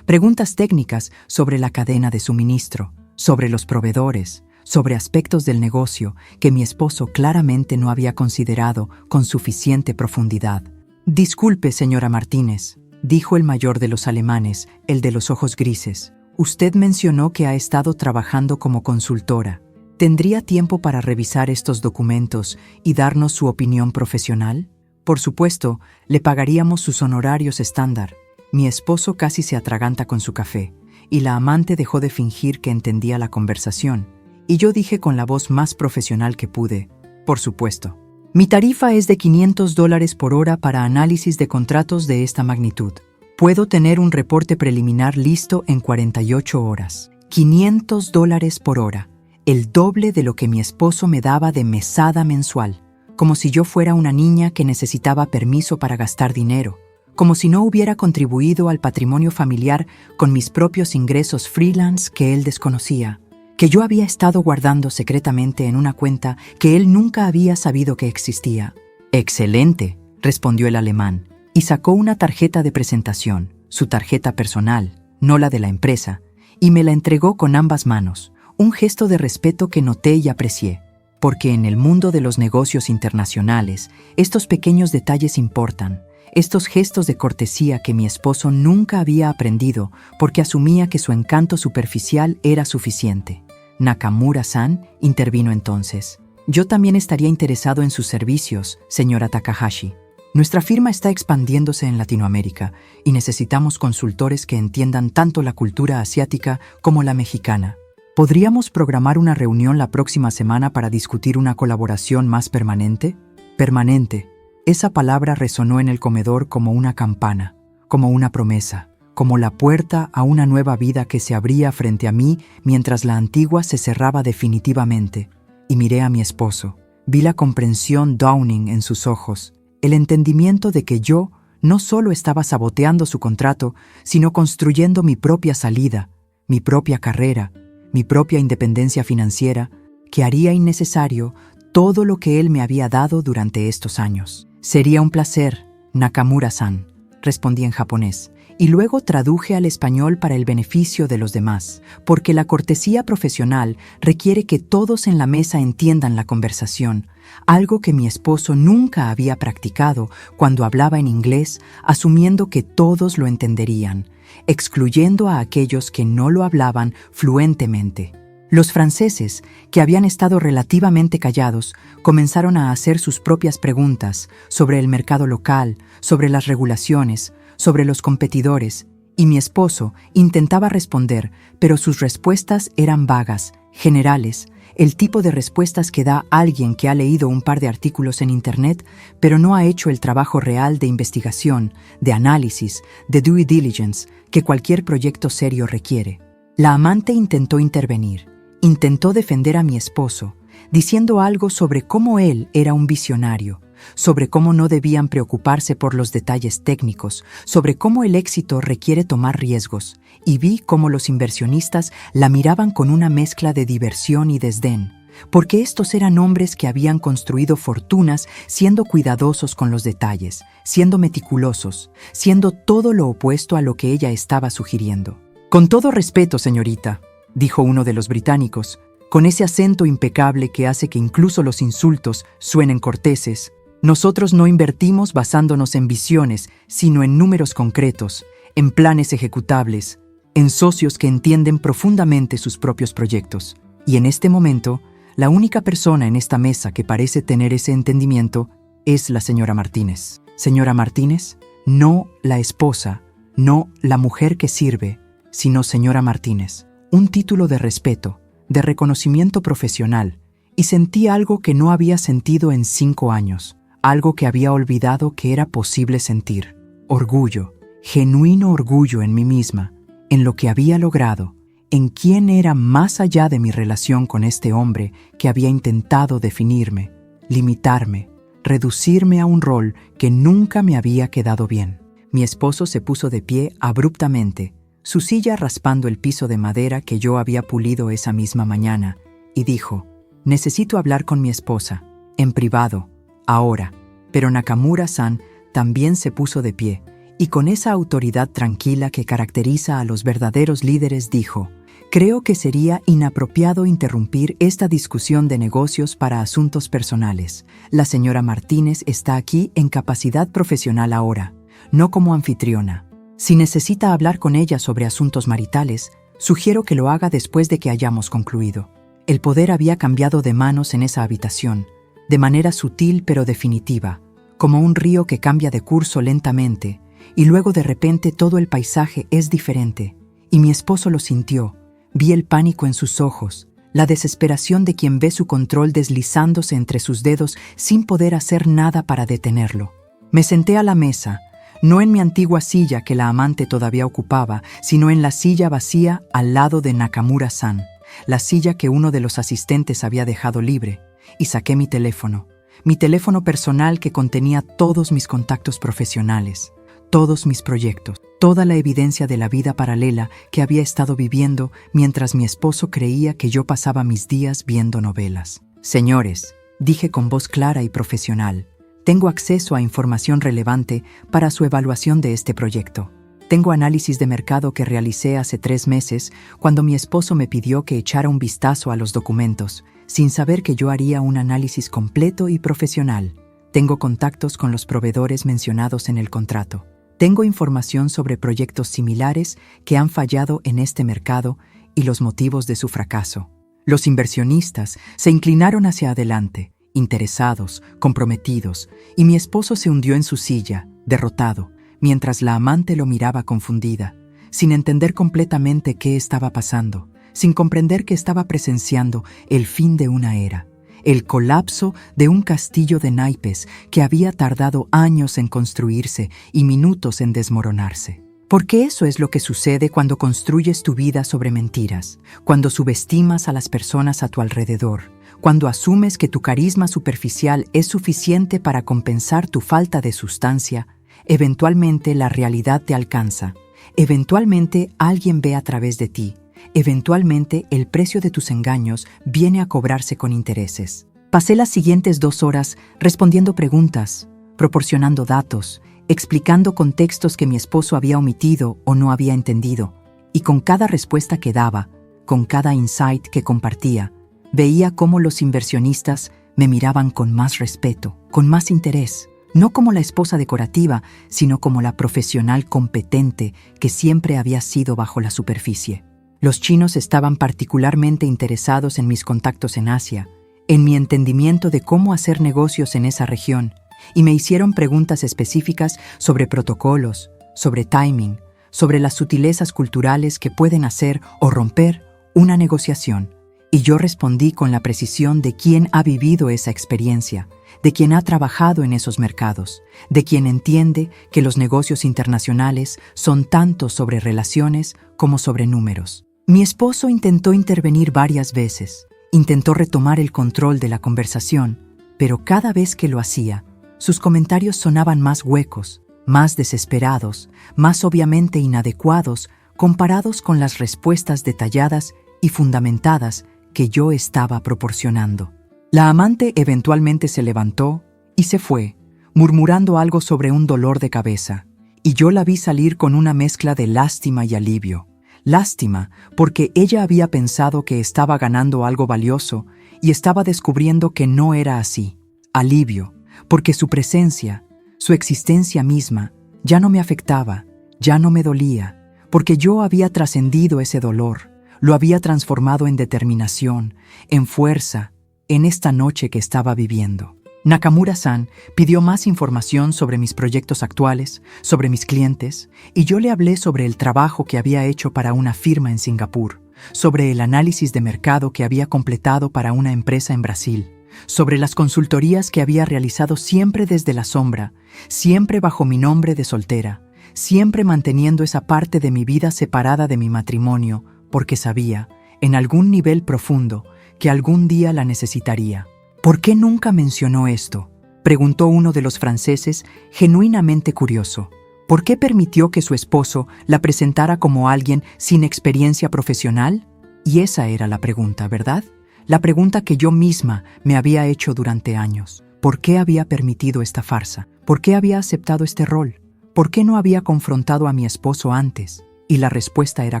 técnicas sobre la cadena de suministro, sobre los proveedores, sobre aspectos del negocio que mi esposo claramente no había considerado con suficiente profundidad. «Disculpe, señora Martínez», dijo el mayor de los alemanes, el de los ojos grises. «Usted mencionó que ha estado trabajando como consultora. ¿Tendría tiempo para revisar estos documentos y darnos su opinión profesional? Por supuesto, le pagaríamos sus honorarios estándar». Mi esposo casi se atraganta con su café, y la amante dejó de fingir que entendía la conversación, y yo dije con la voz más profesional que pude, «Por supuesto. Mi tarifa es de $500 por hora para análisis de contratos de esta magnitud. Puedo tener un reporte preliminar listo en 48 horas. $500 por hora, el doble de lo que mi esposo me daba de mesada mensual, como si yo fuera una niña que necesitaba permiso para gastar dinero, como si no hubiera contribuido al patrimonio familiar con mis propios ingresos freelance que él desconocía, que yo había estado guardando secretamente en una cuenta que él nunca había sabido que existía. «Excelente», respondió el alemán, y sacó una tarjeta de presentación, su tarjeta personal, no la de la empresa, y me la entregó con ambas manos, un gesto de respeto que noté y aprecié, porque en el mundo de los negocios internacionales, estos pequeños detalles importan, estos gestos de cortesía que mi esposo nunca había aprendido porque asumía que su encanto superficial era suficiente. Nakamura-san intervino entonces. «Yo también estaría interesado en sus servicios, señora Takahashi. Nuestra firma está expandiéndose en Latinoamérica y necesitamos consultores que entiendan tanto la cultura asiática como la mexicana. ¿Podríamos programar una reunión la próxima semana para discutir una colaboración más permanente?» Permanente. Esa palabra resonó en el comedor como una campana, como una promesa, como la puerta a una nueva vida que se abría frente a mí mientras la antigua se cerraba definitivamente. Y miré a mi esposo. Vi la comprensión Downing en sus ojos, el entendimiento de que yo no solo estaba saboteando su contrato, sino construyendo mi propia salida, mi propia carrera, mi propia independencia financiera, que haría innecesario todo lo que él me había dado durante estos años. «Sería un placer, Nakamura-san», respondí en japonés, y luego traduje al español para el beneficio de los demás, porque la cortesía profesional requiere que todos en la mesa entiendan la conversación, algo que mi esposo nunca había practicado cuando hablaba en inglés, asumiendo que todos lo entenderían, excluyendo a aquellos que no lo hablaban fluentemente. Los franceses, que habían estado relativamente callados, comenzaron a hacer sus propias preguntas sobre el mercado local, sobre las regulaciones, sobre los competidores, y mi esposo intentaba responder, pero sus respuestas eran vagas, generales, el tipo de respuestas que da alguien que ha leído un par de artículos en Internet, pero no ha hecho el trabajo real de investigación, de análisis, de due diligence que cualquier proyecto serio requiere. La amante intentó intervenir. Intentó defender a mi esposo, diciendo algo sobre cómo él era un visionario, sobre cómo no debían preocuparse por los detalles técnicos, sobre cómo el éxito requiere tomar riesgos, y vi cómo los inversionistas la miraban con una mezcla de diversión y desdén, porque estos eran hombres que habían construido fortunas siendo cuidadosos con los detalles, siendo meticulosos, siendo todo lo opuesto a lo que ella estaba sugiriendo. «Con todo respeto, señorita», dijo uno de los británicos, con ese acento impecable que hace que incluso los insultos suenen corteses. Nosotros no invertimos basándonos en visiones, sino en números concretos, en planes ejecutables, en socios que entienden profundamente sus propios proyectos. Y en este momento, la única persona en esta mesa que parece tener ese entendimiento es la señora Martínez. Señora Martínez, no la esposa, no la mujer que sirve, sino señora Martínez. Un título de respeto, de reconocimiento profesional, y sentí algo que no había sentido en 5 años, algo que había olvidado que era posible sentir. Orgullo, genuino orgullo en mí misma, en lo que había logrado, en quién era más allá de mi relación con este hombre que había intentado definirme, limitarme, reducirme a un rol que nunca me había quedado bien. Mi esposo se puso de pie abruptamente, su silla raspando el piso de madera que yo había pulido esa misma mañana, y dijo: «Necesito hablar con mi esposa, en privado, ahora». Pero Nakamura-san también se puso de pie, y con esa autoridad tranquila que caracteriza a los verdaderos líderes dijo: «Creo que sería inapropiado interrumpir esta discusión de negocios para asuntos personales. La señora Martínez está aquí en capacidad profesional ahora, no como anfitriona. Si necesita hablar con ella sobre asuntos maritales, sugiero que lo haga después de que hayamos concluido». El poder había cambiado de manos en esa habitación, de manera sutil pero definitiva, como un río que cambia de curso lentamente, y luego de repente todo el paisaje es diferente, y mi esposo lo sintió. Vi el pánico en sus ojos, la desesperación de quien ve su control deslizándose entre sus dedos sin poder hacer nada para detenerlo. Me senté a la mesa, no en mi antigua silla que la amante todavía ocupaba, sino en la silla vacía al lado de Nakamura-san, la silla que uno de los asistentes había dejado libre, y saqué mi teléfono personal que contenía todos mis contactos profesionales, todos mis proyectos, toda la evidencia de la vida paralela que había estado viviendo mientras mi esposo creía que yo pasaba mis días viendo novelas. «Señores», dije con voz clara y profesional, «tengo acceso a información relevante para su evaluación de este proyecto. Tengo análisis de mercado que realicé hace 3 meses cuando mi esposo me pidió que echara un vistazo a los documentos, sin saber que yo haría un análisis completo y profesional. Tengo contactos con los proveedores mencionados en el contrato. Tengo información sobre proyectos similares que han fallado en este mercado y los motivos de su fracaso». Los inversionistas se inclinaron hacia adelante, interesados, comprometidos, y mi esposo se hundió en su silla, derrotado, mientras la amante lo miraba confundida, sin entender completamente qué estaba pasando, sin comprender que estaba presenciando el fin de una era, el colapso de un castillo de naipes que había tardado años en construirse y minutos en desmoronarse. Porque eso es lo que sucede cuando construyes tu vida sobre mentiras, cuando subestimas a las personas a tu alrededor, cuando asumes que tu carisma superficial es suficiente para compensar tu falta de sustancia. Eventualmente la realidad te alcanza, eventualmente alguien ve a través de ti, eventualmente el precio de tus engaños viene a cobrarse con intereses. Pasé las siguientes 2 horas respondiendo preguntas, proporcionando datos, explicando contextos que mi esposo había omitido o no había entendido, y con cada respuesta que daba, con cada insight que compartía, veía cómo los inversionistas me miraban con más respeto, con más interés. No como la esposa decorativa, sino como la profesional competente que siempre había sido bajo la superficie. Los chinos estaban particularmente interesados en mis contactos en Asia, en mi entendimiento de cómo hacer negocios en esa región, y me hicieron preguntas específicas sobre protocolos, sobre timing, sobre las sutilezas culturales que pueden hacer o romper una negociación. Y yo respondí con la precisión de quien ha vivido esa experiencia, de quien ha trabajado en esos mercados, de quien entiende que los negocios internacionales son tanto sobre relaciones como sobre números. Mi esposo intentó intervenir varias veces, intentó retomar el control de la conversación, pero cada vez que lo hacía, sus comentarios sonaban más huecos, más desesperados, más obviamente inadecuados comparados con las respuestas detalladas y fundamentadas que yo estaba proporcionando. La amante eventualmente se levantó y se fue, murmurando algo sobre un dolor de cabeza, y yo la vi salir con una mezcla de lástima y alivio. Lástima porque ella había pensado que estaba ganando algo valioso y estaba descubriendo que no era así. Alivio, porque su presencia, su existencia misma, ya no me afectaba, ya no me dolía, porque yo había trascendido ese dolor, lo había transformado en determinación, en fuerza, en esta noche que estaba viviendo. Nakamura-san pidió más información sobre mis proyectos actuales, sobre mis clientes, y yo le hablé sobre el trabajo que había hecho para una firma en Singapur, sobre el análisis de mercado que había completado para una empresa en Brasil, sobre las consultorías que había realizado siempre desde la sombra, siempre bajo mi nombre de soltera, siempre manteniendo esa parte de mi vida separada de mi matrimonio, porque sabía, en algún nivel profundo, que algún día la necesitaría. ¿Por qué nunca mencionó esto?, preguntó uno de los franceses, genuinamente curioso. ¿Por qué permitió que su esposo la presentara como alguien sin experiencia profesional? Y esa era la pregunta, ¿verdad? La pregunta que yo misma me había hecho durante años. ¿Por qué había permitido esta farsa? ¿Por qué había aceptado este rol? ¿Por qué no había confrontado a mi esposo antes? Y la respuesta era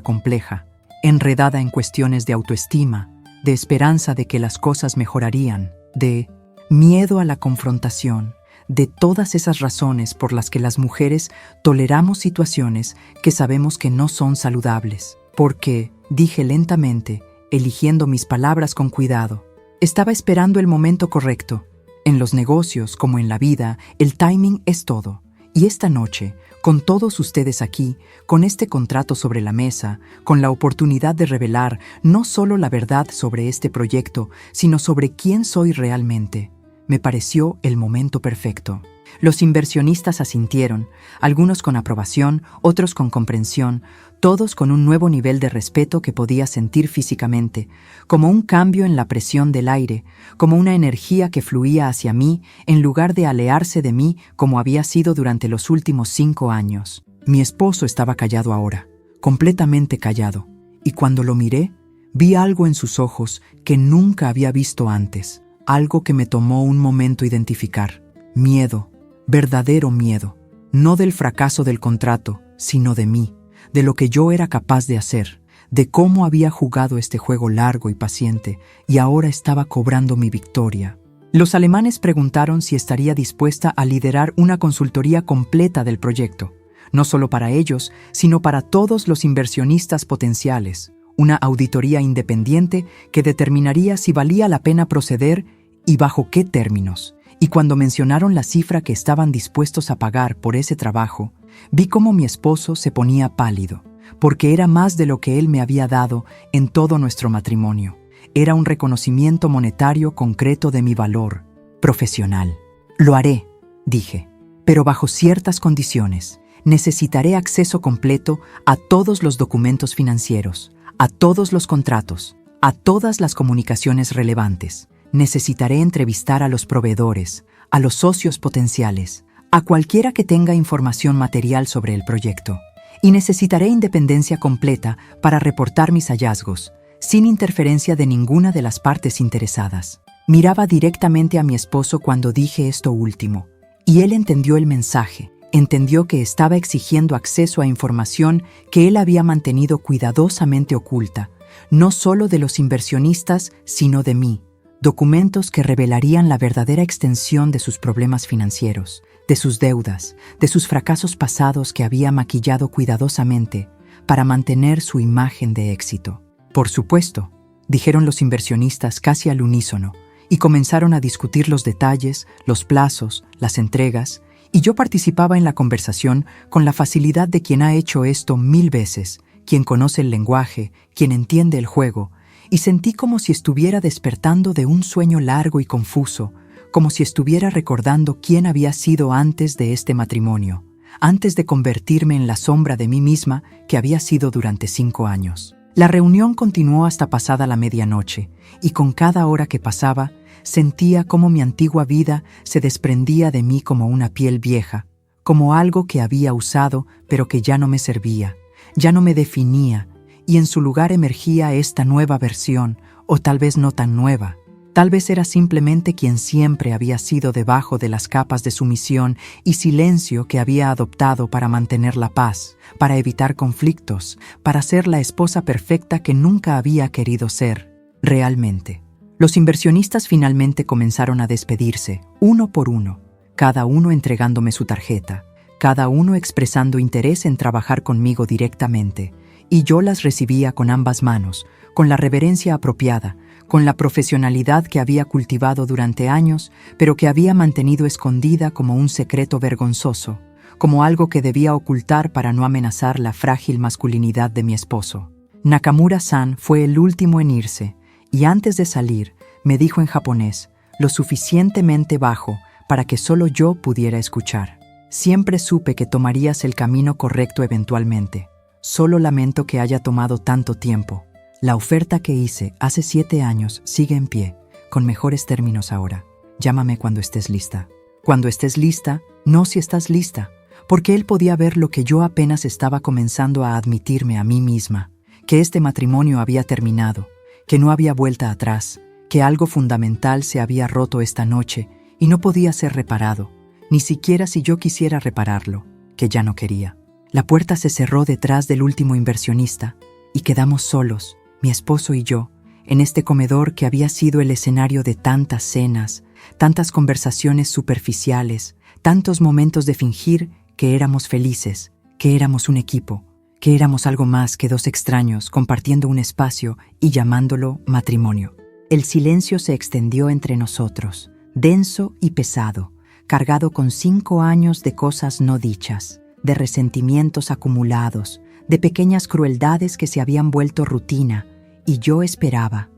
compleja, enredada en cuestiones de autoestima, de esperanza de que las cosas mejorarían, de miedo a la confrontación, de todas esas razones por las que las mujeres toleramos situaciones que sabemos que no son saludables. Porque, dije lentamente, eligiendo mis palabras con cuidado, estaba esperando el momento correcto. En los negocios, como en la vida, el timing es todo. Y esta noche, con todos ustedes aquí, con este contrato sobre la mesa, con la oportunidad de revelar no solo la verdad sobre este proyecto, sino sobre quién soy realmente, me pareció el momento perfecto. Los inversionistas asintieron, algunos con aprobación, otros con comprensión, todos con un nuevo nivel de respeto que podía sentir físicamente, como un cambio en la presión del aire, como una energía que fluía hacia mí en lugar de alejarse de mí como había sido durante los últimos 5 años. Mi esposo estaba callado ahora, completamente callado, y cuando lo miré, vi algo en sus ojos que nunca había visto antes, algo que me tomó un momento identificar. Miedo, verdadero miedo, no del fracaso del contrato, sino de mí, de lo que yo era capaz de hacer, de cómo había jugado este juego largo y paciente, y ahora estaba cobrando mi victoria. Los alemanes preguntaron si estaría dispuesta a liderar una consultoría completa del proyecto, no solo para ellos, sino para todos los inversionistas potenciales, una auditoría independiente que determinaría si valía la pena proceder y bajo qué términos. Y cuando mencionaron la cifra que estaban dispuestos a pagar por ese trabajo, vi cómo mi esposo se ponía pálido, porque era más de lo que él me había dado en todo nuestro matrimonio. Era un reconocimiento monetario concreto de mi valor profesional. Lo haré, dije, pero bajo ciertas condiciones. Necesitaré acceso completo a todos los documentos financieros, a todos los contratos, a todas las comunicaciones relevantes. Necesitaré entrevistar a los proveedores, a los socios potenciales, a cualquiera que tenga información material sobre el proyecto. Y necesitaré independencia completa para reportar mis hallazgos, sin interferencia de ninguna de las partes interesadas. Miraba directamente a mi esposo cuando dije esto último, y él entendió el mensaje, entendió que estaba exigiendo acceso a información que él había mantenido cuidadosamente oculta, no solo de los inversionistas, sino de mí. Documentos que revelarían la verdadera extensión de sus problemas financieros, de sus deudas, de sus fracasos pasados que había maquillado cuidadosamente para mantener su imagen de éxito. Por supuesto, dijeron los inversionistas casi al unísono, y comenzaron a discutir los detalles, los plazos, las entregas, y yo participaba en la conversación con la facilidad de quien ha hecho esto 1000 veces, quien conoce el lenguaje, quien entiende el juego, y sentí como si estuviera despertando de un sueño largo y confuso, como si estuviera recordando quién había sido antes de este matrimonio, antes de convertirme en la sombra de mí misma que había sido durante 5 años. La reunión continuó hasta pasada la medianoche, y con cada hora que pasaba, sentía cómo mi antigua vida se desprendía de mí como una piel vieja, como algo que había usado pero que ya no me servía, ya no me definía, y en su lugar emergía esta nueva versión, o tal vez no tan nueva. Tal vez era simplemente quien siempre había sido debajo de las capas de sumisión y silencio que había adoptado para mantener la paz, para evitar conflictos, para ser la esposa perfecta que nunca había querido ser, realmente. Los inversionistas finalmente comenzaron a despedirse, uno por uno, cada uno entregándome su tarjeta, cada uno expresando interés en trabajar conmigo directamente, y yo las recibía con ambas manos, con la reverencia apropiada, con la profesionalidad que había cultivado durante años, pero que había mantenido escondida como un secreto vergonzoso, como algo que debía ocultar para no amenazar la frágil masculinidad de mi esposo. Nakamura-san fue el último en irse, y antes de salir, me dijo en japonés, lo suficientemente bajo para que solo yo pudiera escuchar. Siempre supe que tomarías el camino correcto eventualmente. Solo lamento que haya tomado tanto tiempo. La oferta que hice hace 7 años sigue en pie, con mejores términos ahora. Llámame cuando estés lista. Cuando estés lista, no si estás lista, porque él podía ver lo que yo apenas estaba comenzando a admitirme a mí misma, que este matrimonio había terminado, que no había vuelta atrás, que algo fundamental se había roto esta noche y no podía ser reparado, ni siquiera si yo quisiera repararlo, que ya no quería. La puerta se cerró detrás del último inversionista y quedamos solos, mi esposo y yo, en este comedor que había sido el escenario de tantas cenas, tantas conversaciones superficiales, tantos momentos de fingir que éramos felices, que éramos un equipo, que éramos algo más que 2 extraños compartiendo un espacio y llamándolo matrimonio. El silencio se extendió entre nosotros, denso y pesado, cargado con 5 años de cosas no dichas, de resentimientos acumulados, de pequeñas crueldades que se habían vuelto rutina, y yo esperaba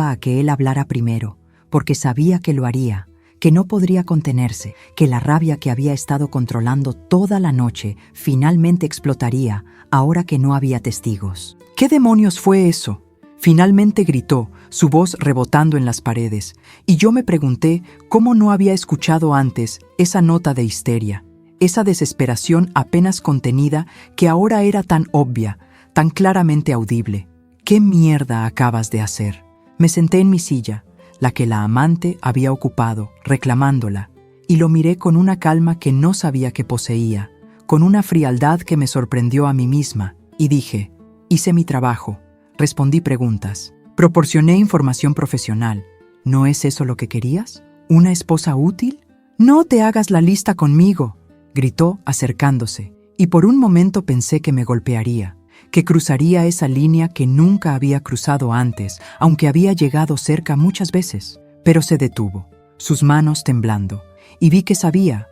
a que él hablara primero, porque sabía que lo haría, que no podría contenerse, que la rabia que había estado controlando toda la noche finalmente explotaría ahora que no había testigos. ¿Qué demonios fue eso? Finalmente gritó, su voz rebotando en las paredes, y yo me pregunté cómo no había escuchado antes esa nota de histeria, esa desesperación apenas contenida que ahora era tan obvia, tan claramente audible. ¿Qué mierda acabas de hacer? Me senté en mi silla, la que la amante había ocupado, reclamándola, y lo miré con una calma que no sabía que poseía, con una frialdad que me sorprendió a mí misma, y dije, hice mi trabajo, respondí preguntas, proporcioné información profesional. ¿No es eso lo que querías? ¿Una esposa útil? No te hagas la lista conmigo, gritó acercándose, y por un momento pensé que me golpearía, que cruzaría esa línea que nunca había cruzado antes, aunque había llegado cerca muchas veces. Pero se detuvo, sus manos temblando, y vi que sabía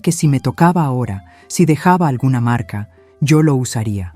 que si me tocaba ahora, si dejaba alguna marca, yo lo usaría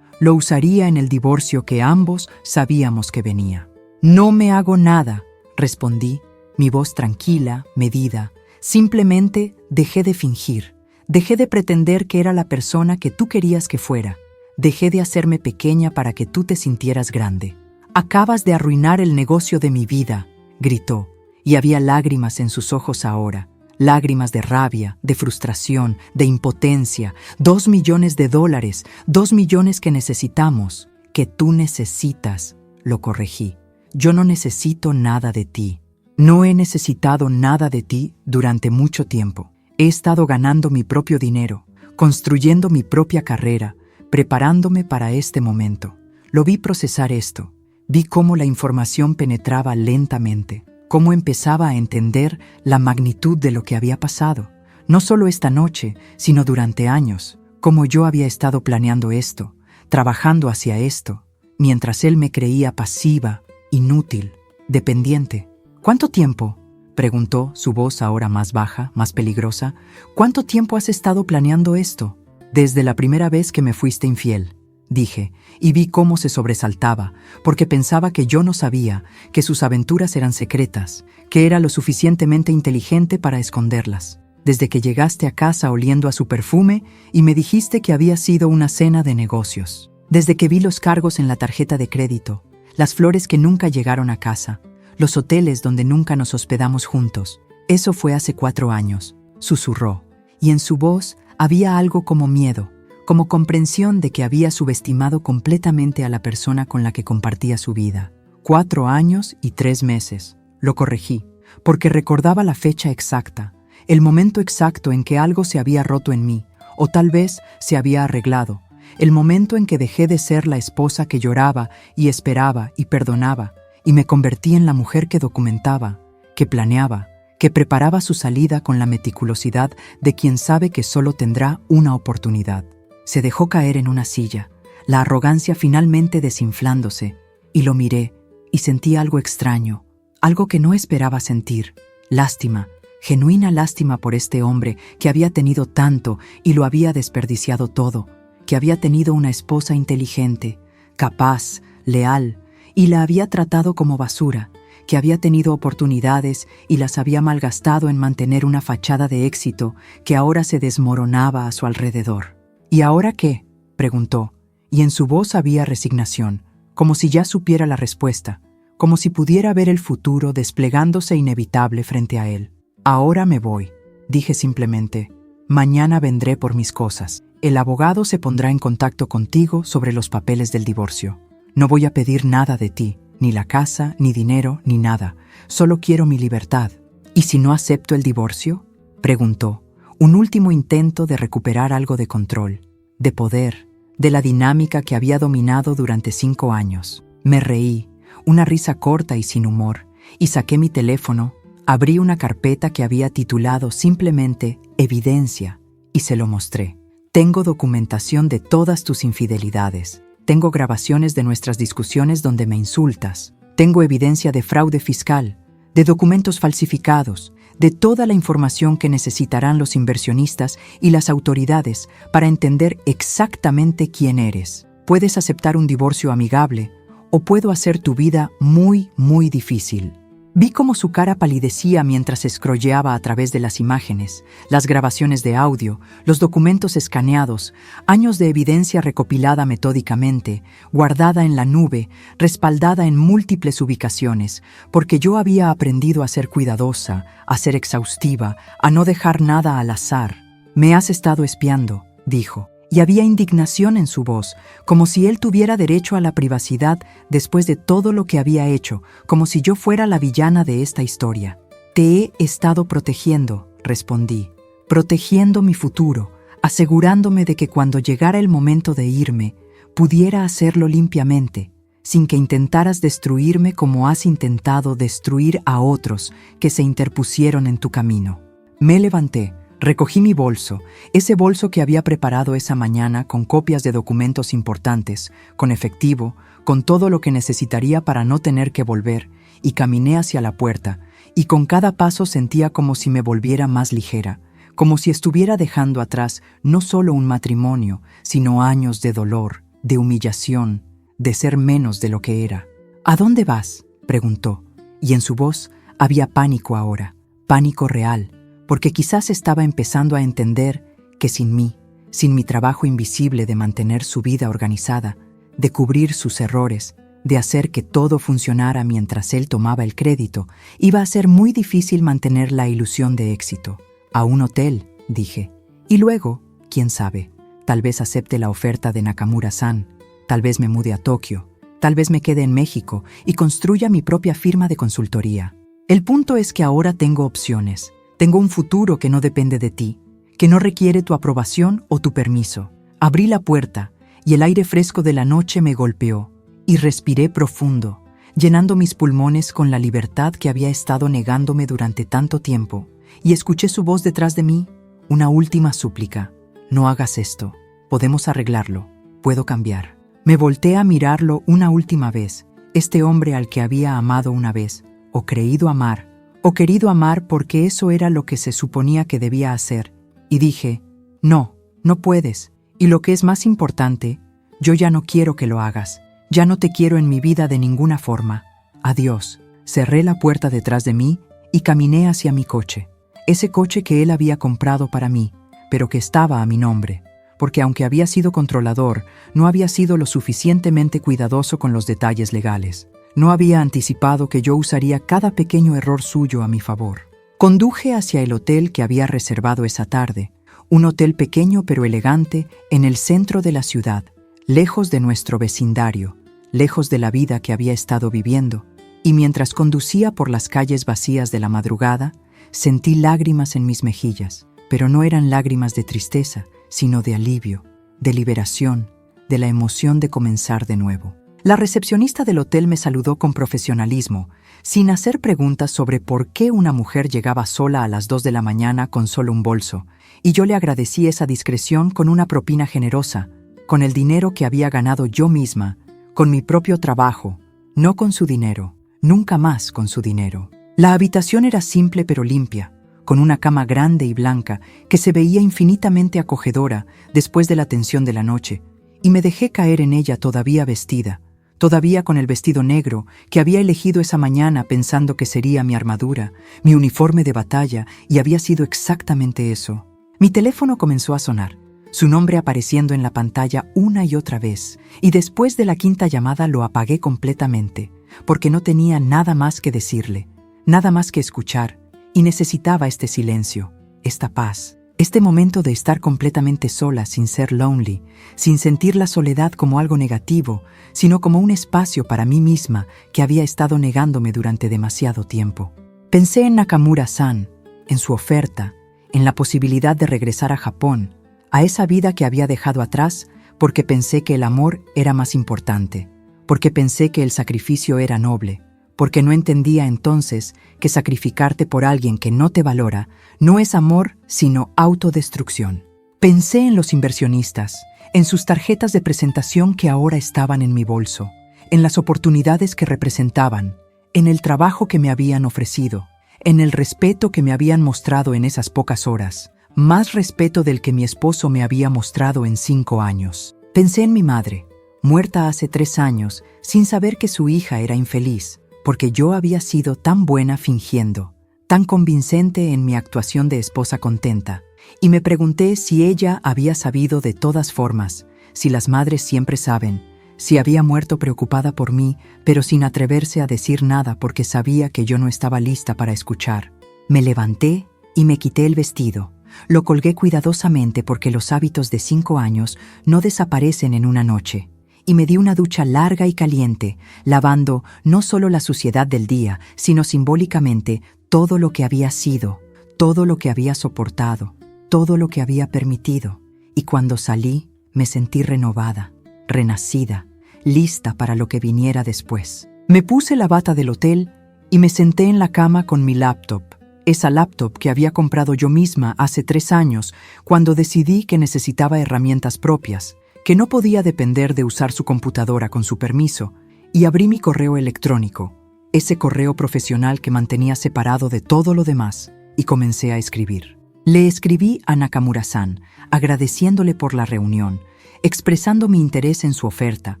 en el divorcio que ambos sabíamos que venía. No me hago nada, respondí, mi voz tranquila, medida. Simplemente dejé de fingir, dejé de pretender que era la persona que tú querías que fuera. Dejé de hacerme pequeña para que tú te sintieras grande. Acabas de arruinar el negocio de mi vida, gritó, y había lágrimas en sus ojos ahora, lágrimas de rabia, de frustración, de impotencia. $2 millones, $2 millones que necesitamos, que tú necesitas, lo corregí. Yo no necesito nada de ti. No he necesitado nada de ti durante mucho tiempo. He estado ganando mi propio dinero, construyendo mi propia carrera, preparándome para este momento. Lo vi procesar esto. Vi cómo la información penetraba lentamente, cómo empezaba a entender la magnitud de lo que había pasado. No solo esta noche, sino durante años, cómo yo había estado planeando esto, trabajando hacia esto, mientras él me creía pasiva, inútil, dependiente. ¿Cuánto tiempo?, preguntó, su voz ahora más baja, más peligrosa. ¿Cuánto tiempo has estado planeando esto? Desde la primera vez que me fuiste infiel, dije, y vi cómo se sobresaltaba, porque pensaba que yo no sabía, que sus aventuras eran secretas, que era lo suficientemente inteligente para esconderlas. Desde que llegaste a casa oliendo a su perfume y me dijiste que había sido una cena de negocios. Desde que vi los cargos en la tarjeta de crédito, las flores que nunca llegaron a casa, los hoteles donde nunca nos hospedamos juntos. Eso fue hace 4 años, susurró, y en su voz había algo como miedo, como comprensión de que había subestimado completamente a la persona con la que compartía su vida. 4 años y 3 meses, lo corregí, porque recordaba la fecha exacta, el momento exacto en que algo se había roto en mí, o tal vez se había arreglado, el momento en que dejé de ser la esposa que lloraba y esperaba y perdonaba, y me convertí en la mujer que documentaba, que planeaba, que preparaba su salida con la meticulosidad de quien sabe que solo tendrá una oportunidad. Se dejó caer en una silla, la arrogancia finalmente desinflándose, y lo miré y sentí algo extraño, algo que no esperaba sentir, lástima, genuina lástima por este hombre que había tenido tanto y lo había desperdiciado todo, que había tenido una esposa inteligente, capaz, leal, y la había tratado como basura, que había tenido oportunidades y las había malgastado en mantener una fachada de éxito que ahora se desmoronaba a su alrededor. ¿Y ahora qué?, preguntó, y en su voz había resignación, como si ya supiera la respuesta, como si pudiera ver el futuro desplegándose inevitable frente a él. Ahora me voy, dije simplemente. Mañana vendré por mis cosas. El abogado se pondrá en contacto contigo sobre los papeles del divorcio. No voy a pedir nada de ti, ni la casa, ni dinero, ni nada. Solo quiero mi libertad. ¿Y si no acepto el divorcio?, preguntó. Un último intento de recuperar algo de control, de poder, de la dinámica que había dominado durante 5 años. Me reí, una risa corta y sin humor, y saqué mi teléfono, abrí una carpeta que había titulado simplemente Evidencia, y se lo mostré. Tengo documentación de todas tus infidelidades. Tengo grabaciones de nuestras discusiones donde me insultas. Tengo evidencia de fraude fiscal, de documentos falsificados, de toda la información que necesitarán los inversionistas y las autoridades para entender exactamente quién eres. Puedes aceptar un divorcio amigable o puedo hacer tu vida muy, muy difícil. Vi cómo su cara palidecía mientras scrolleaba a través de las imágenes, las grabaciones de audio, los documentos escaneados, años de evidencia recopilada metódicamente, guardada en la nube, respaldada en múltiples ubicaciones, porque yo había aprendido a ser cuidadosa, a ser exhaustiva, a no dejar nada al azar. Me has estado espiando, dijo. Y había indignación en su voz, como si él tuviera derecho a la privacidad después de todo lo que había hecho, como si yo fuera la villana de esta historia. Te he estado protegiendo, respondí, protegiendo mi futuro, asegurándome de que cuando llegara el momento de irme, pudiera hacerlo limpiamente, sin que intentaras destruirme como has intentado destruir a otros que se interpusieron en tu camino. Me levanté. Recogí mi bolso, ese bolso que había preparado esa mañana con copias de documentos importantes, con efectivo, con todo lo que necesitaría para no tener que volver, y caminé hacia la puerta, y con cada paso sentía como si me volviera más ligera, como si estuviera dejando atrás no solo un matrimonio, sino años de dolor, de humillación, de ser menos de lo que era. ¿A dónde vas?, preguntó, y en su voz había pánico ahora, pánico real, porque quizás estaba empezando a entender que sin mí, sin mi trabajo invisible de mantener su vida organizada, de cubrir sus errores, de hacer que todo funcionara mientras él tomaba el crédito, iba a ser muy difícil mantener la ilusión de éxito. A un hotel, dije. Y luego, quién sabe, tal vez acepte la oferta de Nakamura-san, tal vez me mude a Tokio, tal vez me quede en México y construya mi propia firma de consultoría. El punto es que ahora tengo opciones. Tengo un futuro que no depende de ti, que no requiere tu aprobación o tu permiso. Abrí la puerta y el aire fresco de la noche me golpeó y respiré profundo, llenando mis pulmones con la libertad que había estado negándome durante tanto tiempo, y escuché su voz detrás de mí, una última súplica. No hagas esto, podemos arreglarlo, puedo cambiar. Me volteé a mirarlo una última vez, este hombre al que había amado una vez, o creído amar, o querido amar porque eso era lo que se suponía que debía hacer, y dije, no, no puedes, y lo que es más importante, yo ya no quiero que lo hagas, ya no te quiero en mi vida de ninguna forma. Adiós. Cerré la puerta detrás de mí y caminé hacia mi coche, ese coche que él había comprado para mí, pero que estaba a mi nombre, porque aunque había sido controlador, no había sido lo suficientemente cuidadoso con los detalles legales. No había anticipado que yo usaría cada pequeño error suyo a mi favor. Conduje hacia el hotel que había reservado esa tarde, un hotel pequeño pero elegante en el centro de la ciudad, lejos de nuestro vecindario, lejos de la vida que había estado viviendo, y mientras conducía por las calles vacías de la madrugada, sentí lágrimas en mis mejillas, pero no eran lágrimas de tristeza, sino de alivio, de liberación, de la emoción de comenzar de nuevo. La recepcionista del hotel me saludó con profesionalismo, sin hacer preguntas sobre por qué una mujer llegaba sola a las 2 de la mañana con solo un bolso, y yo le agradecí esa discreción con una propina generosa, con el dinero que había ganado yo misma, con mi propio trabajo, no con su dinero, nunca más con su dinero. La habitación era simple pero limpia, con una cama grande y blanca que se veía infinitamente acogedora después de la tensión de la noche, y me dejé caer en ella todavía vestida, todavía con el vestido negro que había elegido esa mañana pensando que sería mi armadura, mi uniforme de batalla, y había sido exactamente eso. Mi teléfono comenzó a sonar, su nombre apareciendo en la pantalla una y otra vez, y después de la quinta llamada lo apagué completamente, porque no tenía nada más que decirle, nada más que escuchar, y necesitaba este silencio, esta paz, este momento de estar completamente sola sin ser lonely, sin sentir la soledad como algo negativo, sino como un espacio para mí misma que había estado negándome durante demasiado tiempo. Pensé en Nakamura-san, en su oferta, en la posibilidad de regresar a Japón, a esa vida que había dejado atrás, porque pensé que el amor era más importante, porque pensé que el sacrificio era noble, porque no entendía entonces que sacrificarte por alguien que no te valora no es amor, sino autodestrucción. Pensé en los inversionistas, en sus tarjetas de presentación que ahora estaban en mi bolso, en las oportunidades que representaban, en el trabajo que me habían ofrecido, en el respeto que me habían mostrado en esas pocas horas, más respeto del que mi esposo me había mostrado en 5 años. Pensé en mi madre, muerta hace 3 años, sin saber que su hija era infeliz, porque yo había sido tan buena fingiendo, tan convincente en mi actuación de esposa contenta, y me pregunté si ella había sabido de todas formas, si las madres siempre saben, si había muerto preocupada por mí, pero sin atreverse a decir nada porque sabía que yo no estaba lista para escuchar. Me levanté y me quité el vestido. Lo colgué cuidadosamente porque los hábitos de 5 años no desaparecen en una noche. Y me di una ducha larga y caliente, lavando no solo la suciedad del día, sino simbólicamente todo lo que había sido, todo lo que había soportado, todo lo que había permitido. Y cuando salí, me sentí renovada, renacida, lista para lo que viniera después. Me puse la bata del hotel y me senté en la cama con mi laptop, esa laptop que había comprado yo misma hace 3 años, cuando decidí que necesitaba herramientas propias, que no podía depender de usar su computadora con su permiso, y abrí mi correo electrónico, ese correo profesional que mantenía separado de todo lo demás, y comencé a escribir. Le escribí a Nakamura-san, agradeciéndole por la reunión, expresando mi interés en su oferta,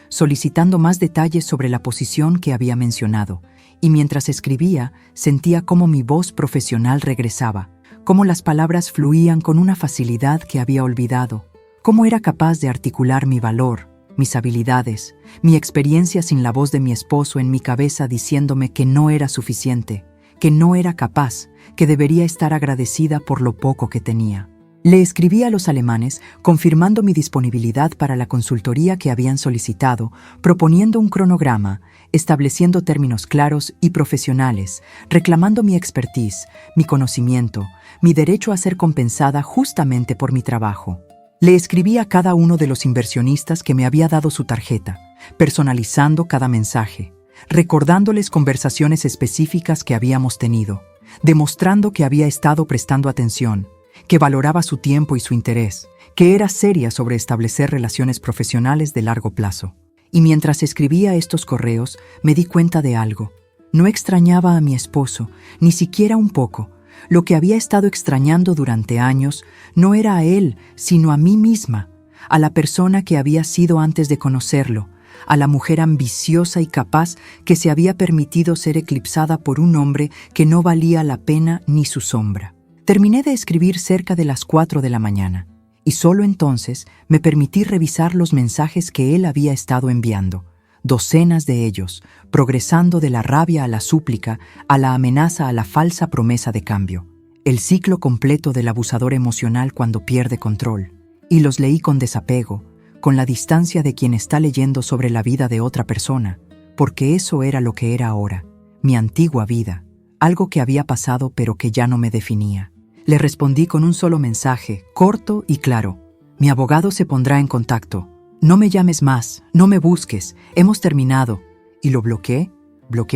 solicitando más detalles sobre la posición que había mencionado, y mientras escribía, sentía cómo mi voz profesional regresaba, cómo las palabras fluían con una facilidad que había olvidado, cómo era capaz de articular mi valor, mis habilidades, mi experiencia sin la voz de mi esposo en mi cabeza diciéndome que no era suficiente, que no era capaz, que debería estar agradecida por lo poco que tenía. Le escribí a los alemanes confirmando mi disponibilidad para la consultoría que habían solicitado, proponiendo un cronograma, estableciendo términos claros y profesionales, reclamando mi expertise, mi conocimiento, mi derecho a ser compensada justamente por mi trabajo. Le escribí a cada uno de los inversionistas que me había dado su tarjeta, personalizando cada mensaje, recordándoles conversaciones específicas que habíamos tenido, demostrando que había estado prestando atención, que valoraba su tiempo y su interés, que era seria sobre establecer relaciones profesionales de largo plazo. Y mientras escribía estos correos, me di cuenta de algo. No extrañaba a mi esposo, ni siquiera un poco. Lo que había estado extrañando durante años no era a él, sino a mí misma, a la persona que había sido antes de conocerlo, a la mujer ambiciosa y capaz que se había permitido ser eclipsada por un hombre que no valía la pena ni su sombra. Terminé de escribir cerca de las 4 de la mañana, y solo entonces me permití revisar los mensajes que él había estado enviando, docenas de ellos, progresando de la rabia a la súplica, a la amenaza a la falsa promesa de cambio, el ciclo completo del abusador emocional cuando pierde control, y los leí con desapego, con la distancia de quien está leyendo sobre la vida de otra persona, porque eso era lo que era ahora, mi antigua vida, algo que había pasado pero que ya no me definía. Le respondí con un solo mensaje, corto y claro. Mi abogado se pondrá en contacto. No me llames más, no me busques, hemos terminado. Y lo bloqueé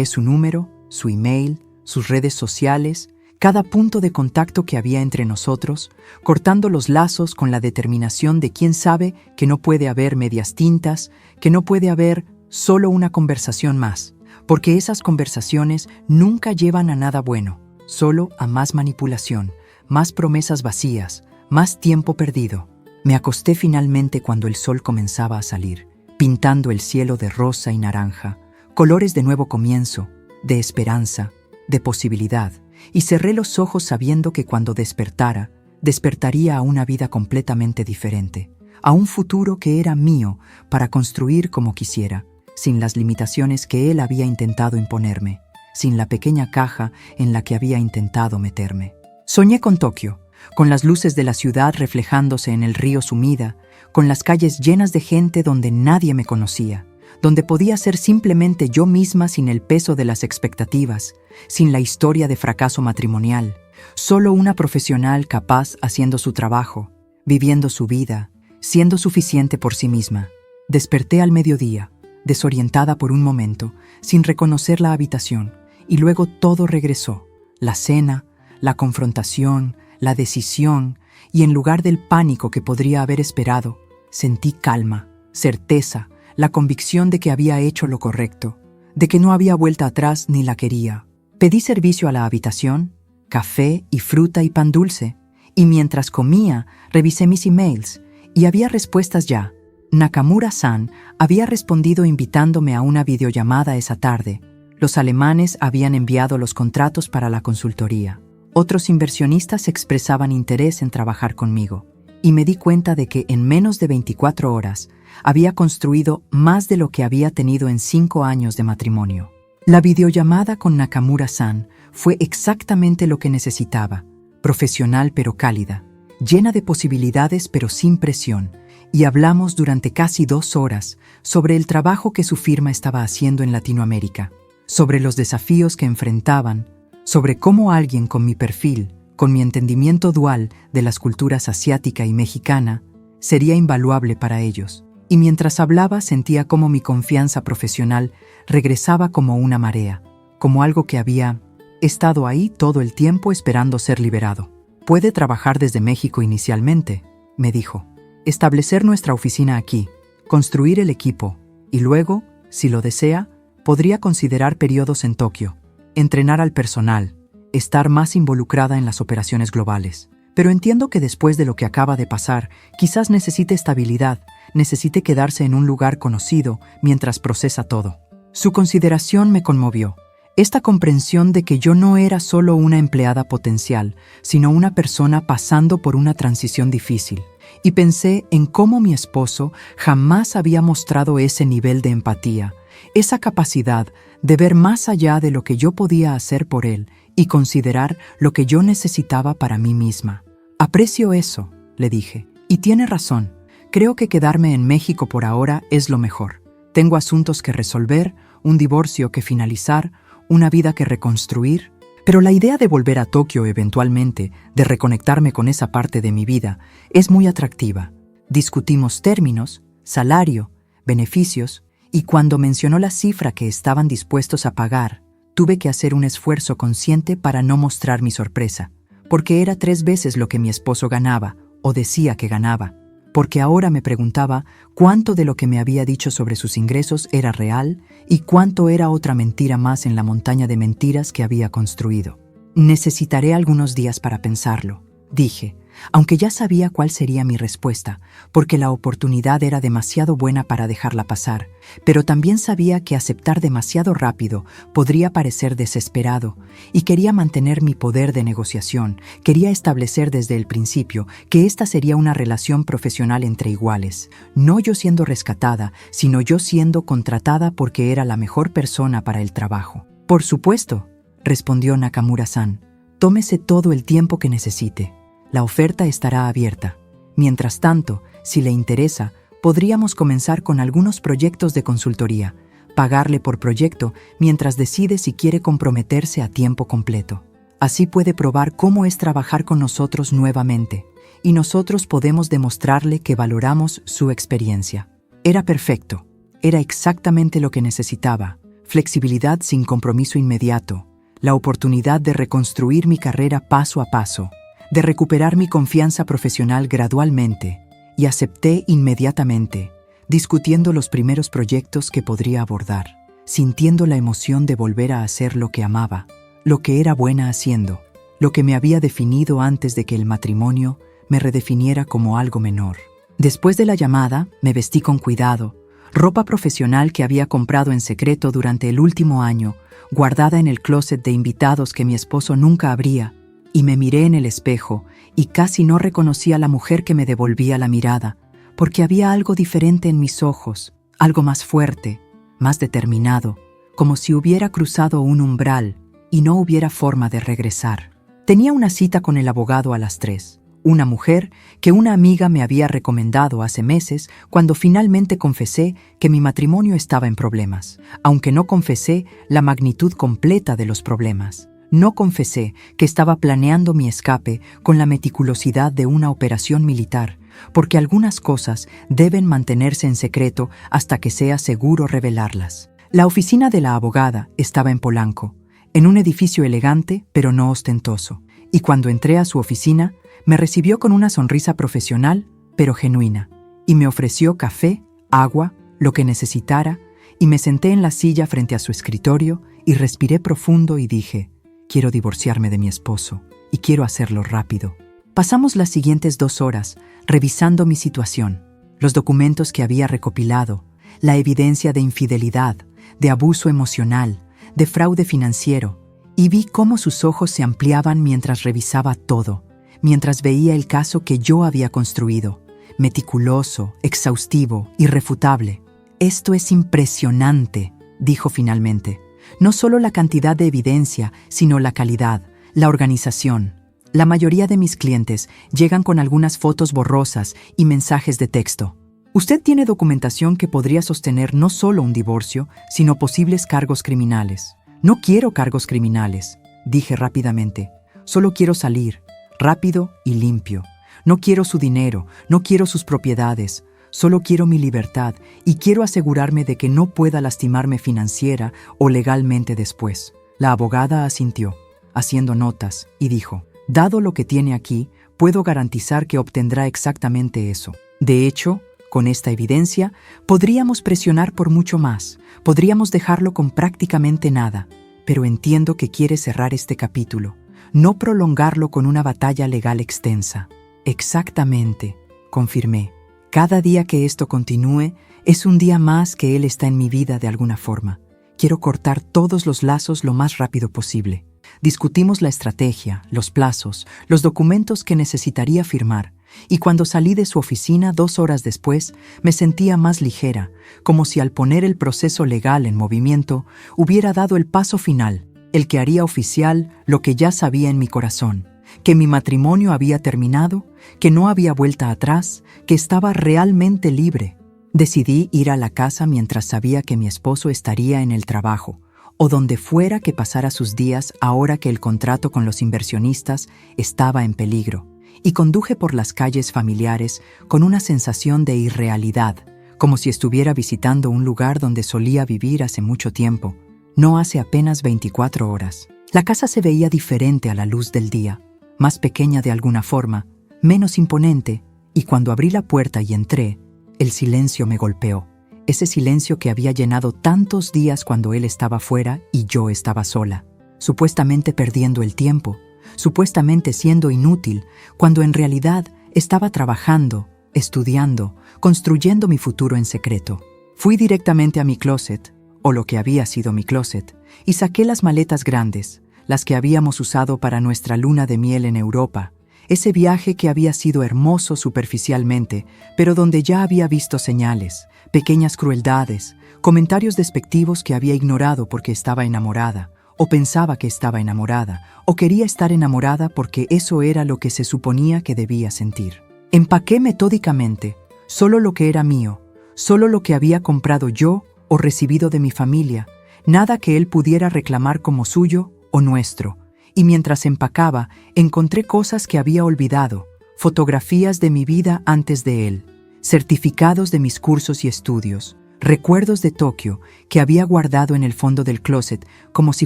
su número, su email, sus redes sociales, cada punto de contacto que había entre nosotros, cortando los lazos con la determinación de quien sabe que no puede haber medias tintas, que no puede haber solo una conversación más, porque esas conversaciones nunca llevan a nada bueno, solo a más manipulación, más promesas vacías, más tiempo perdido. Me acosté finalmente cuando el sol comenzaba a salir, pintando el cielo de rosa y naranja, colores de nuevo comienzo, de esperanza, de posibilidad, y cerré los ojos sabiendo que cuando despertara, despertaría a una vida completamente diferente, a un futuro que era mío para construir como quisiera, sin las limitaciones que él había intentado imponerme, sin la pequeña caja en la que había intentado meterme. Soñé con Tokio, con las luces de la ciudad reflejándose en el río Sumida, con las calles llenas de gente donde nadie me conocía, donde podía ser simplemente yo misma sin el peso de las expectativas, sin la historia de fracaso matrimonial, solo una profesional capaz haciendo su trabajo, viviendo su vida, siendo suficiente por sí misma. Desperté al mediodía, desorientada por un momento, sin reconocer la habitación, y luego todo regresó, la cena, la confrontación, la decisión, y en lugar del pánico que podría haber esperado, sentí calma, certeza, la convicción de que había hecho lo correcto, de que no había vuelta atrás ni la quería. Pedí servicio a la habitación, café y fruta y pan dulce, y mientras comía, revisé mis emails, y había respuestas ya. Nakamura-san había respondido invitándome a una videollamada esa tarde. Los alemanes habían enviado los contratos para la consultoría. Otros inversionistas expresaban interés en trabajar conmigo, y me di cuenta de que en menos de 24 horas había construido más de lo que había tenido en 5 años de matrimonio. La videollamada con Nakamura-san fue exactamente lo que necesitaba, profesional pero cálida, llena de posibilidades pero sin presión, y hablamos durante casi 2 horas sobre el trabajo que su firma estaba haciendo en Latinoamérica, sobre los desafíos que enfrentaban, sobre cómo alguien con mi perfil, con mi entendimiento dual de las culturas asiática y mexicana, sería invaluable para ellos. Y mientras hablaba sentía cómo mi confianza profesional regresaba como una marea, como algo que había estado ahí todo el tiempo esperando ser liberado. «Puede trabajar desde México inicialmente», me dijo. «Establecer nuestra oficina aquí, construir el equipo, y luego, si lo desea, podría considerar periodos en Tokio, entrenar al personal, estar más involucrada en las operaciones globales. Pero entiendo que después de lo que acaba de pasar, quizás necesite estabilidad, necesite quedarse en un lugar conocido mientras procesa todo». Su consideración me conmovió. Esta comprensión de que yo no era solo una empleada potencial, sino una persona pasando por una transición difícil. Y pensé en cómo mi esposo jamás había mostrado ese nivel de empatía, esa capacidad de ver más allá de lo que yo podía hacer por él y considerar lo que yo necesitaba para mí misma. «Aprecio eso», le dije, «y tiene razón. Creo que quedarme en México por ahora es lo mejor. Tengo asuntos que resolver, un divorcio que finalizar, una vida que reconstruir. Pero la idea de volver a Tokio eventualmente, de reconectarme con esa parte de mi vida, es muy atractiva». Discutimos términos, salario, beneficios, y cuando mencionó la cifra que estaban dispuestos a pagar, tuve que hacer un esfuerzo consciente para no mostrar mi sorpresa, porque era 3 veces lo que mi esposo ganaba, o decía que ganaba, porque ahora me preguntaba cuánto de lo que me había dicho sobre sus ingresos era real y cuánto era otra mentira más en la montaña de mentiras que había construido. «Necesitaré algunos días para pensarlo», dije, aunque ya sabía cuál sería mi respuesta, porque la oportunidad era demasiado buena para dejarla pasar, pero también sabía que aceptar demasiado rápido podría parecer desesperado, y quería mantener mi poder de negociación, quería establecer desde el principio que esta sería una relación profesional entre iguales, no yo siendo rescatada, sino yo siendo contratada porque era la mejor persona para el trabajo. «Por supuesto», respondió Nakamura-san, «tómese todo el tiempo que necesite. La oferta estará abierta. Mientras tanto, si le interesa, podríamos comenzar con algunos proyectos de consultoría, pagarle por proyecto mientras decide si quiere comprometerse a tiempo completo. Así puede probar cómo es trabajar con nosotros nuevamente, y nosotros podemos demostrarle que valoramos su experiencia». Era perfecto, era exactamente lo que necesitaba, flexibilidad sin compromiso inmediato, la oportunidad de reconstruir mi carrera paso a paso, de recuperar mi confianza profesional gradualmente, y acepté inmediatamente, discutiendo los primeros proyectos que podría abordar, sintiendo la emoción de volver a hacer lo que amaba, lo que era buena haciendo, lo que me había definido antes de que el matrimonio me redefiniera como algo menor. Después de la llamada, me vestí con cuidado, ropa profesional que había comprado en secreto durante el último año, guardada en el closet de invitados que mi esposo nunca abría, y me miré en el espejo y casi no reconocí a la mujer que me devolvía la mirada, porque había algo diferente en mis ojos, algo más fuerte, más determinado, como si hubiera cruzado un umbral y no hubiera forma de regresar. Tenía una cita con el abogado a las 3, una mujer que una amiga me había recomendado hace meses cuando finalmente confesé que mi matrimonio estaba en problemas, aunque no confesé la magnitud completa de los problemas. No confesé que estaba planeando mi escape con la meticulosidad de una operación militar, porque algunas cosas deben mantenerse en secreto hasta que sea seguro revelarlas. La oficina de la abogada estaba en Polanco, en un edificio elegante pero no ostentoso, y cuando entré a su oficina, me recibió con una sonrisa profesional pero genuina, y me ofreció café, agua, lo que necesitara, y me senté en la silla frente a su escritorio y respiré profundo y dije: quiero divorciarme de mi esposo, y quiero hacerlo rápido. Pasamos las siguientes 2 horas revisando mi situación, los documentos que había recopilado, la evidencia de infidelidad, de abuso emocional, de fraude financiero, y vi cómo sus ojos se ampliaban mientras revisaba todo, mientras veía el caso que yo había construido, meticuloso, exhaustivo, irrefutable. «Esto es impresionante», dijo finalmente. «No solo la cantidad de evidencia, sino la calidad, la organización. La mayoría de mis clientes llegan con algunas fotos borrosas y mensajes de texto. Usted tiene documentación que podría sostener no solo un divorcio, sino posibles cargos criminales». «No quiero cargos criminales», dije rápidamente. «Solo quiero salir, rápido y limpio. No quiero su dinero, no quiero sus propiedades. Solo quiero mi libertad y quiero asegurarme de que no pueda lastimarme financiera o legalmente después». La abogada asintió, haciendo notas, y dijo: «Dado lo que tiene aquí, puedo garantizar que obtendrá exactamente eso. De hecho, con esta evidencia, podríamos presionar por mucho más, podríamos dejarlo con prácticamente nada, pero entiendo que quiere cerrar este capítulo, no prolongarlo con una batalla legal extensa». «Exactamente», confirmé. «Cada día que esto continúe es un día más que él está en mi vida de alguna forma. Quiero cortar todos los lazos lo más rápido posible». Discutimos la estrategia, los plazos, los documentos que necesitaría firmar, y cuando salí de su oficina 2 horas después, me sentía más ligera, como si al poner el proceso legal en movimiento, hubiera dado el paso final, el que haría oficial lo que ya sabía en mi corazón: que mi matrimonio había terminado, que no había vuelta atrás, que estaba realmente libre. Decidí ir a la casa mientras sabía que mi esposo estaría en el trabajo, o donde fuera que pasara sus días ahora que el contrato con los inversionistas estaba en peligro, y conduje por las calles familiares con una sensación de irrealidad, como si estuviera visitando un lugar donde solía vivir hace mucho tiempo, no hace apenas 24 horas. La casa se veía diferente a la luz del día, más pequeña de alguna forma, menos imponente, y cuando abrí la puerta y entré, el silencio me golpeó. Ese silencio que había llenado tantos días cuando él estaba fuera y yo estaba sola, supuestamente perdiendo el tiempo, supuestamente siendo inútil, cuando en realidad estaba trabajando, estudiando, construyendo mi futuro en secreto. Fui directamente a mi closet, o lo que había sido mi closet, y saqué las maletas grandes, las que habíamos usado para nuestra luna de miel en Europa, ese viaje que había sido hermoso superficialmente, pero donde ya había visto señales, pequeñas crueldades, comentarios despectivos que había ignorado porque estaba enamorada, o pensaba que estaba enamorada, o quería estar enamorada porque eso era lo que se suponía que debía sentir. Empaqué metódicamente solo lo que era mío, solo lo que había comprado yo o recibido de mi familia, nada que él pudiera reclamar como suyo o nuestro. Y mientras empacaba, encontré cosas que había olvidado, fotografías de mi vida antes de él, certificados de mis cursos y estudios, recuerdos de Tokio que había guardado en el fondo del closet como si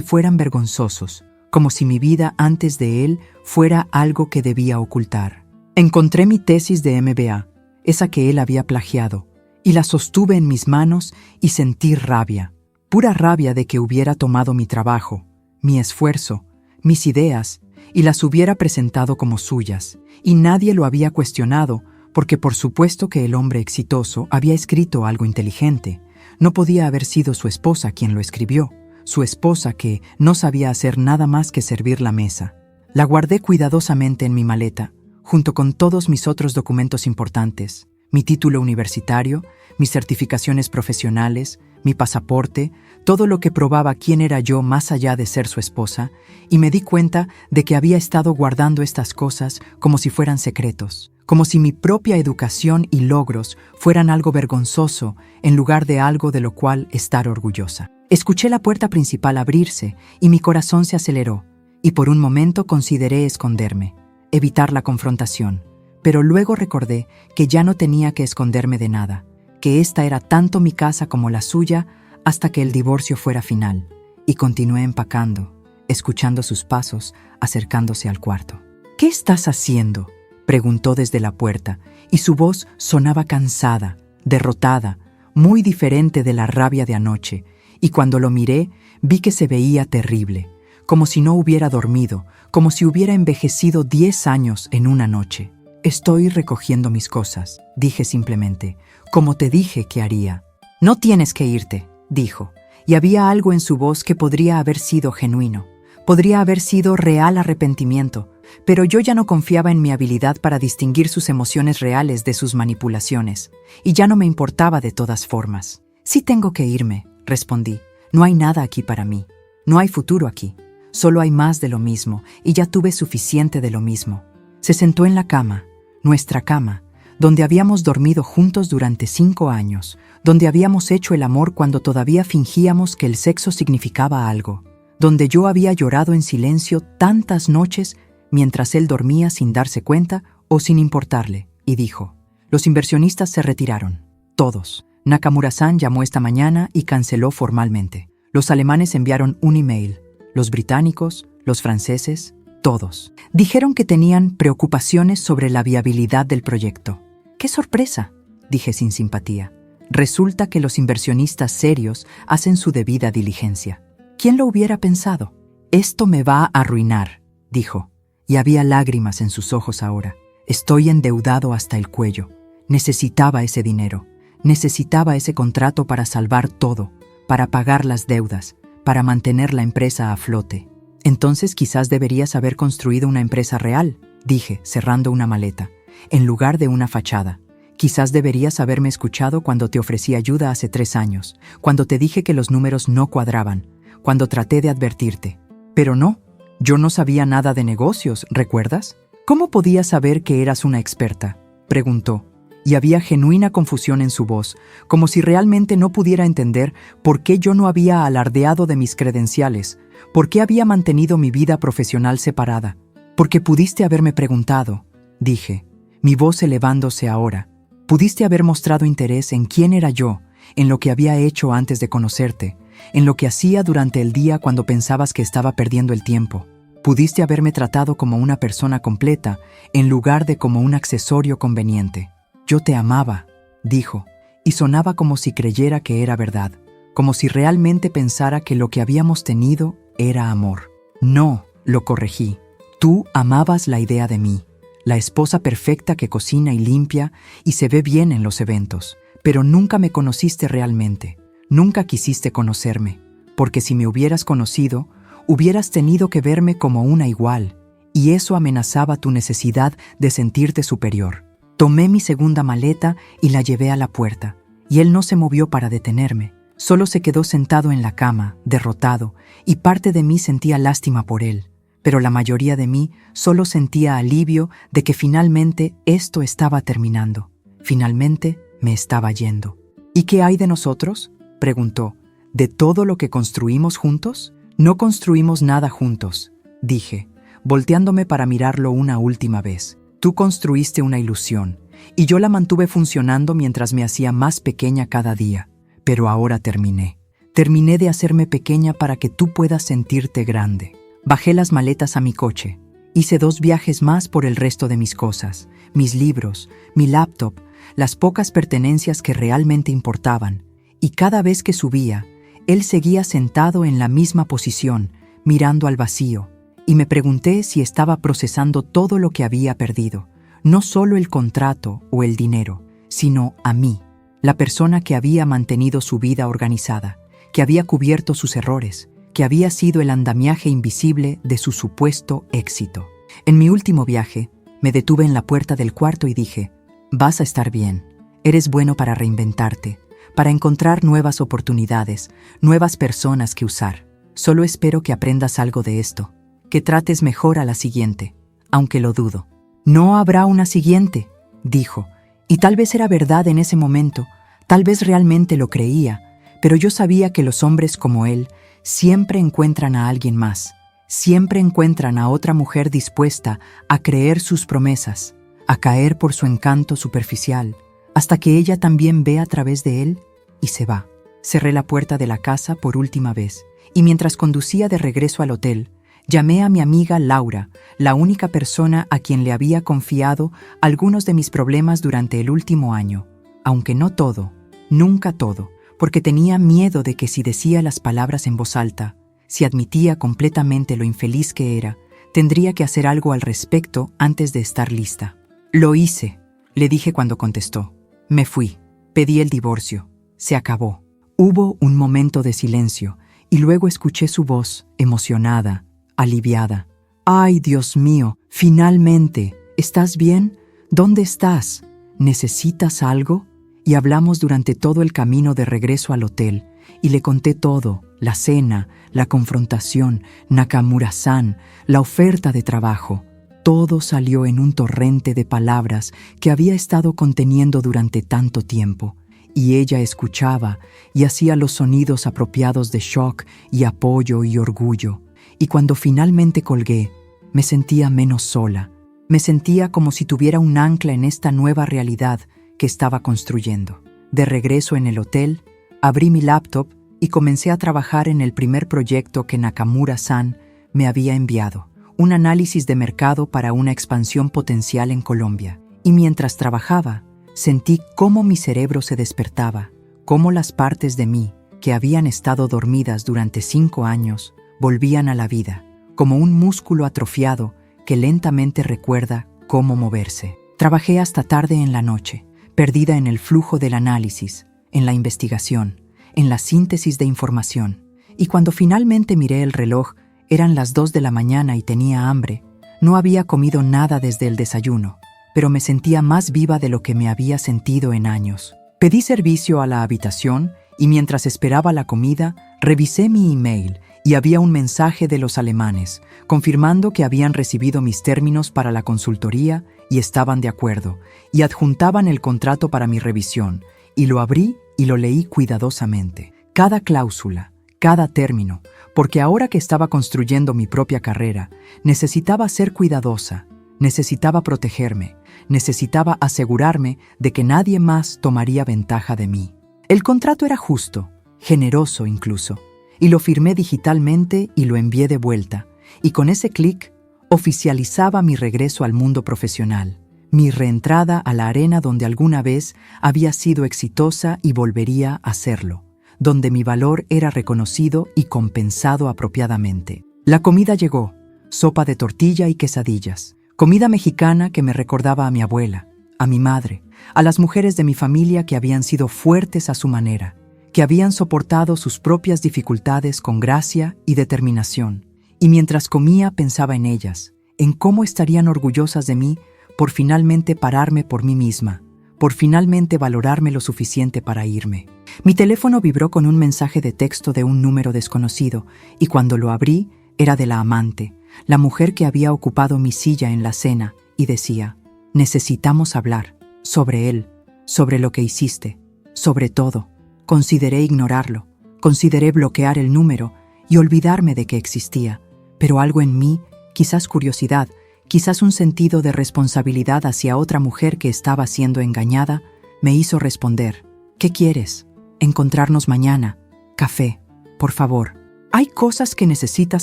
fueran vergonzosos, como si mi vida antes de él fuera algo que debía ocultar. Encontré mi tesis de MBA, esa que él había plagiado, y la sostuve en mis manos y sentí rabia, pura rabia de que hubiera tomado mi trabajo, mi esfuerzo, mis ideas, y las hubiera presentado como suyas, y nadie lo había cuestionado, porque por supuesto que el hombre exitoso había escrito algo inteligente. No podía haber sido su esposa quien lo escribió, su esposa que no sabía hacer nada más que servir la mesa. La guardé cuidadosamente en mi maleta, junto con todos mis otros documentos importantes, mi título universitario, mis certificaciones profesionales, mi pasaporte, todo lo que probaba quién era yo más allá de ser su esposa, y me di cuenta de que había estado guardando estas cosas como si fueran secretos, como si mi propia educación y logros fueran algo vergonzoso en lugar de algo de lo cual estar orgullosa. Escuché la puerta principal abrirse y mi corazón se aceleró, y por un momento consideré esconderme, evitar la confrontación, pero luego recordé que ya no tenía que esconderme de nada, que esta era tanto mi casa como la suya hasta que el divorcio fuera final, y continué empacando, escuchando sus pasos acercándose al cuarto. «¿Qué estás haciendo?», preguntó desde la puerta, y su voz sonaba cansada, derrotada, muy diferente de la rabia de anoche, y cuando lo miré vi que se veía terrible, como si no hubiera dormido, como si hubiera envejecido 10 años en una noche. «Estoy recogiendo mis cosas», dije simplemente, como te dije que haría. «No tienes que irte», dijo, y había algo en su voz que podría haber sido genuino, podría haber sido real arrepentimiento, pero yo ya no confiaba en mi habilidad para distinguir sus emociones reales de sus manipulaciones, y ya no me importaba de todas formas. «Sí tengo que irme», respondí. «No hay nada aquí para mí. No hay futuro aquí. Solo hay más de lo mismo, y ya tuve suficiente de lo mismo». Se sentó en la cama, nuestra cama, donde habíamos dormido juntos durante 5 años, donde habíamos hecho el amor cuando todavía fingíamos que el sexo significaba algo, donde yo había llorado en silencio tantas noches mientras él dormía sin darse cuenta o sin importarle, y dijo: «Los inversionistas se retiraron. Todos. Nakamura-san llamó esta mañana y canceló formalmente. Los alemanes enviaron un email. Los británicos, los franceses, todos. Dijeron que tenían preocupaciones sobre la viabilidad del proyecto». «¡Qué sorpresa!», dije sin simpatía. «Resulta que los inversionistas serios hacen su debida diligencia. ¿Quién lo hubiera pensado?». «Esto me va a arruinar», dijo, y había lágrimas en sus ojos ahora. «Estoy endeudado hasta el cuello. Necesitaba ese dinero. Necesitaba ese contrato para salvar todo, para pagar las deudas, para mantener la empresa a flote». «Entonces quizás deberías haber construido una empresa real», dije, cerrando una maleta, «en lugar de una fachada. Quizás deberías haberme escuchado cuando te ofrecí ayuda hace 3 años, cuando te dije que los números no cuadraban, cuando traté de advertirte. Pero no, yo no sabía nada de negocios, ¿recuerdas?». «¿Cómo podía saber que eras una experta?», preguntó, y había genuina confusión en su voz, como si realmente no pudiera entender por qué yo no había alardeado de mis credenciales, por qué había mantenido mi vida profesional separada. «Porque pudiste haberme preguntado», dije, mi voz elevándose ahora. «Pudiste haber mostrado interés en quién era yo, en lo que había hecho antes de conocerte, en lo que hacía durante el día cuando pensabas que estaba perdiendo el tiempo. Pudiste haberme tratado como una persona completa, en lugar de como un accesorio conveniente». «Yo te amaba», dijo, y sonaba como si creyera que era verdad, como si realmente pensara que lo que habíamos tenido era amor. «No», lo corregí, «tú amabas la idea de mí, la esposa perfecta que cocina y limpia y se ve bien en los eventos, pero nunca me conociste realmente, nunca quisiste conocerme, porque si me hubieras conocido, hubieras tenido que verme como una igual, y eso amenazaba tu necesidad de sentirte superior». Tomé mi segunda maleta y la llevé a la puerta, y él no se movió para detenerme. Solo se quedó sentado en la cama, derrotado, y parte de mí sentía lástima por él, pero la mayoría de mí solo sentía alivio de que finalmente esto estaba terminando. Finalmente me estaba yendo. «¿Y qué hay de nosotros?», preguntó. «¿De todo lo que construimos juntos?». «No construimos nada juntos», dije, volteándome para mirarlo una última vez. «Tú construiste una ilusión, y yo la mantuve funcionando mientras me hacía más pequeña cada día. Pero ahora terminé. Terminé de hacerme pequeña para que tú puedas sentirte grande. Bajé las maletas a mi coche. Hice 2 viajes más por el resto de mis cosas, mis libros, mi laptop, las pocas pertenencias que realmente importaban. Y cada vez que subía, él seguía sentado en la misma posición, mirando al vacío, y me pregunté si estaba procesando todo lo que había perdido, no solo el contrato o el dinero, sino a mí, la persona que había mantenido su vida organizada, que había cubierto sus errores, que había sido el andamiaje invisible de su supuesto éxito. En mi último viaje, me detuve en la puerta del cuarto y dije: vas a estar bien, eres bueno para reinventarte, para encontrar nuevas oportunidades, nuevas personas que usar. Solo espero que aprendas algo de esto, que trates mejor a la siguiente, aunque lo dudo. No habrá una siguiente, dijo, y tal vez era verdad en ese momento, tal vez realmente lo creía, pero yo sabía que los hombres como él siempre encuentran a alguien más, siempre encuentran a otra mujer dispuesta a creer sus promesas, a caer por su encanto superficial, hasta que ella también ve a través de él y se va. Cerré la puerta de la casa por última vez, y mientras conducía de regreso al hotel, llamé a mi amiga Laura, la única persona a quien le había confiado algunos de mis problemas durante el último año, aunque no todo, nunca todo, porque tenía miedo de que si decía las palabras en voz alta, si admitía completamente lo infeliz que era, tendría que hacer algo al respecto antes de estar lista. Lo hice, le dije cuando contestó. Me fui, pedí el divorcio, se acabó. Hubo un momento de silencio y luego escuché su voz, emocionada, aliviada. ¡Ay, Dios mío! Finalmente, ¿estás bien? ¿Dónde estás? ¿Necesitas algo? Y hablamos durante todo el camino de regreso al hotel, y le conté todo, la cena, la confrontación, Nakamura-san, la oferta de trabajo. Todo salió en un torrente de palabras que había estado conteniendo durante tanto tiempo, y ella escuchaba y hacía los sonidos apropiados de shock y apoyo y orgullo. Y cuando finalmente colgué, me sentía menos sola. Me sentía como si tuviera un ancla en esta nueva realidad que estaba construyendo. De regreso en el hotel, abrí mi laptop y comencé a trabajar en el primer proyecto que Nakamura-san me había enviado, un análisis de mercado para una expansión potencial en Colombia. Y mientras trabajaba, sentí cómo mi cerebro se despertaba, cómo las partes de mí, que habían estado dormidas durante 5 años, volvían a la vida, como un músculo atrofiado que lentamente recuerda cómo moverse. Trabajé hasta tarde en la noche, perdida en el flujo del análisis, en la investigación, en la síntesis de información. Y cuando finalmente miré el reloj, eran las 2 de la mañana y tenía hambre. No había comido nada desde el desayuno, pero me sentía más viva de lo que me había sentido en años. Pedí servicio a la habitación y mientras esperaba la comida, revisé mi email y había un mensaje de los alemanes, confirmando que habían recibido mis términos para la consultoría y estaban de acuerdo, y adjuntaban el contrato para mi revisión, y lo abrí y lo leí cuidadosamente. Cada cláusula, cada término, porque ahora que estaba construyendo mi propia carrera, necesitaba ser cuidadosa, necesitaba protegerme, necesitaba asegurarme de que nadie más tomaría ventaja de mí. El contrato era justo, generoso incluso, y lo firmé digitalmente y lo envié de vuelta, y con ese clic oficializaba mi regreso al mundo profesional, mi reentrada a la arena donde alguna vez había sido exitosa y volvería a serlo, donde mi valor era reconocido y compensado apropiadamente. La comida llegó, sopa de tortilla y quesadillas, comida mexicana que me recordaba a mi abuela, a mi madre, a las mujeres de mi familia que habían sido fuertes a su manera, que habían soportado sus propias dificultades con gracia y determinación. Y mientras comía pensaba en ellas, en cómo estarían orgullosas de mí por finalmente pararme por mí misma, por finalmente valorarme lo suficiente para irme. Mi teléfono vibró con un mensaje de texto de un número desconocido, y cuando lo abrí, era de la amante, la mujer que había ocupado mi silla en la cena, y decía: necesitamos hablar, sobre él, sobre lo que hiciste, sobre todo. Consideré ignorarlo, consideré bloquear el número y olvidarme de que existía, pero algo en mí, quizás curiosidad, quizás un sentido de responsabilidad hacia otra mujer que estaba siendo engañada, me hizo responder: ¿qué quieres? Encontrarnos mañana. Café, por favor. Hay cosas que necesitas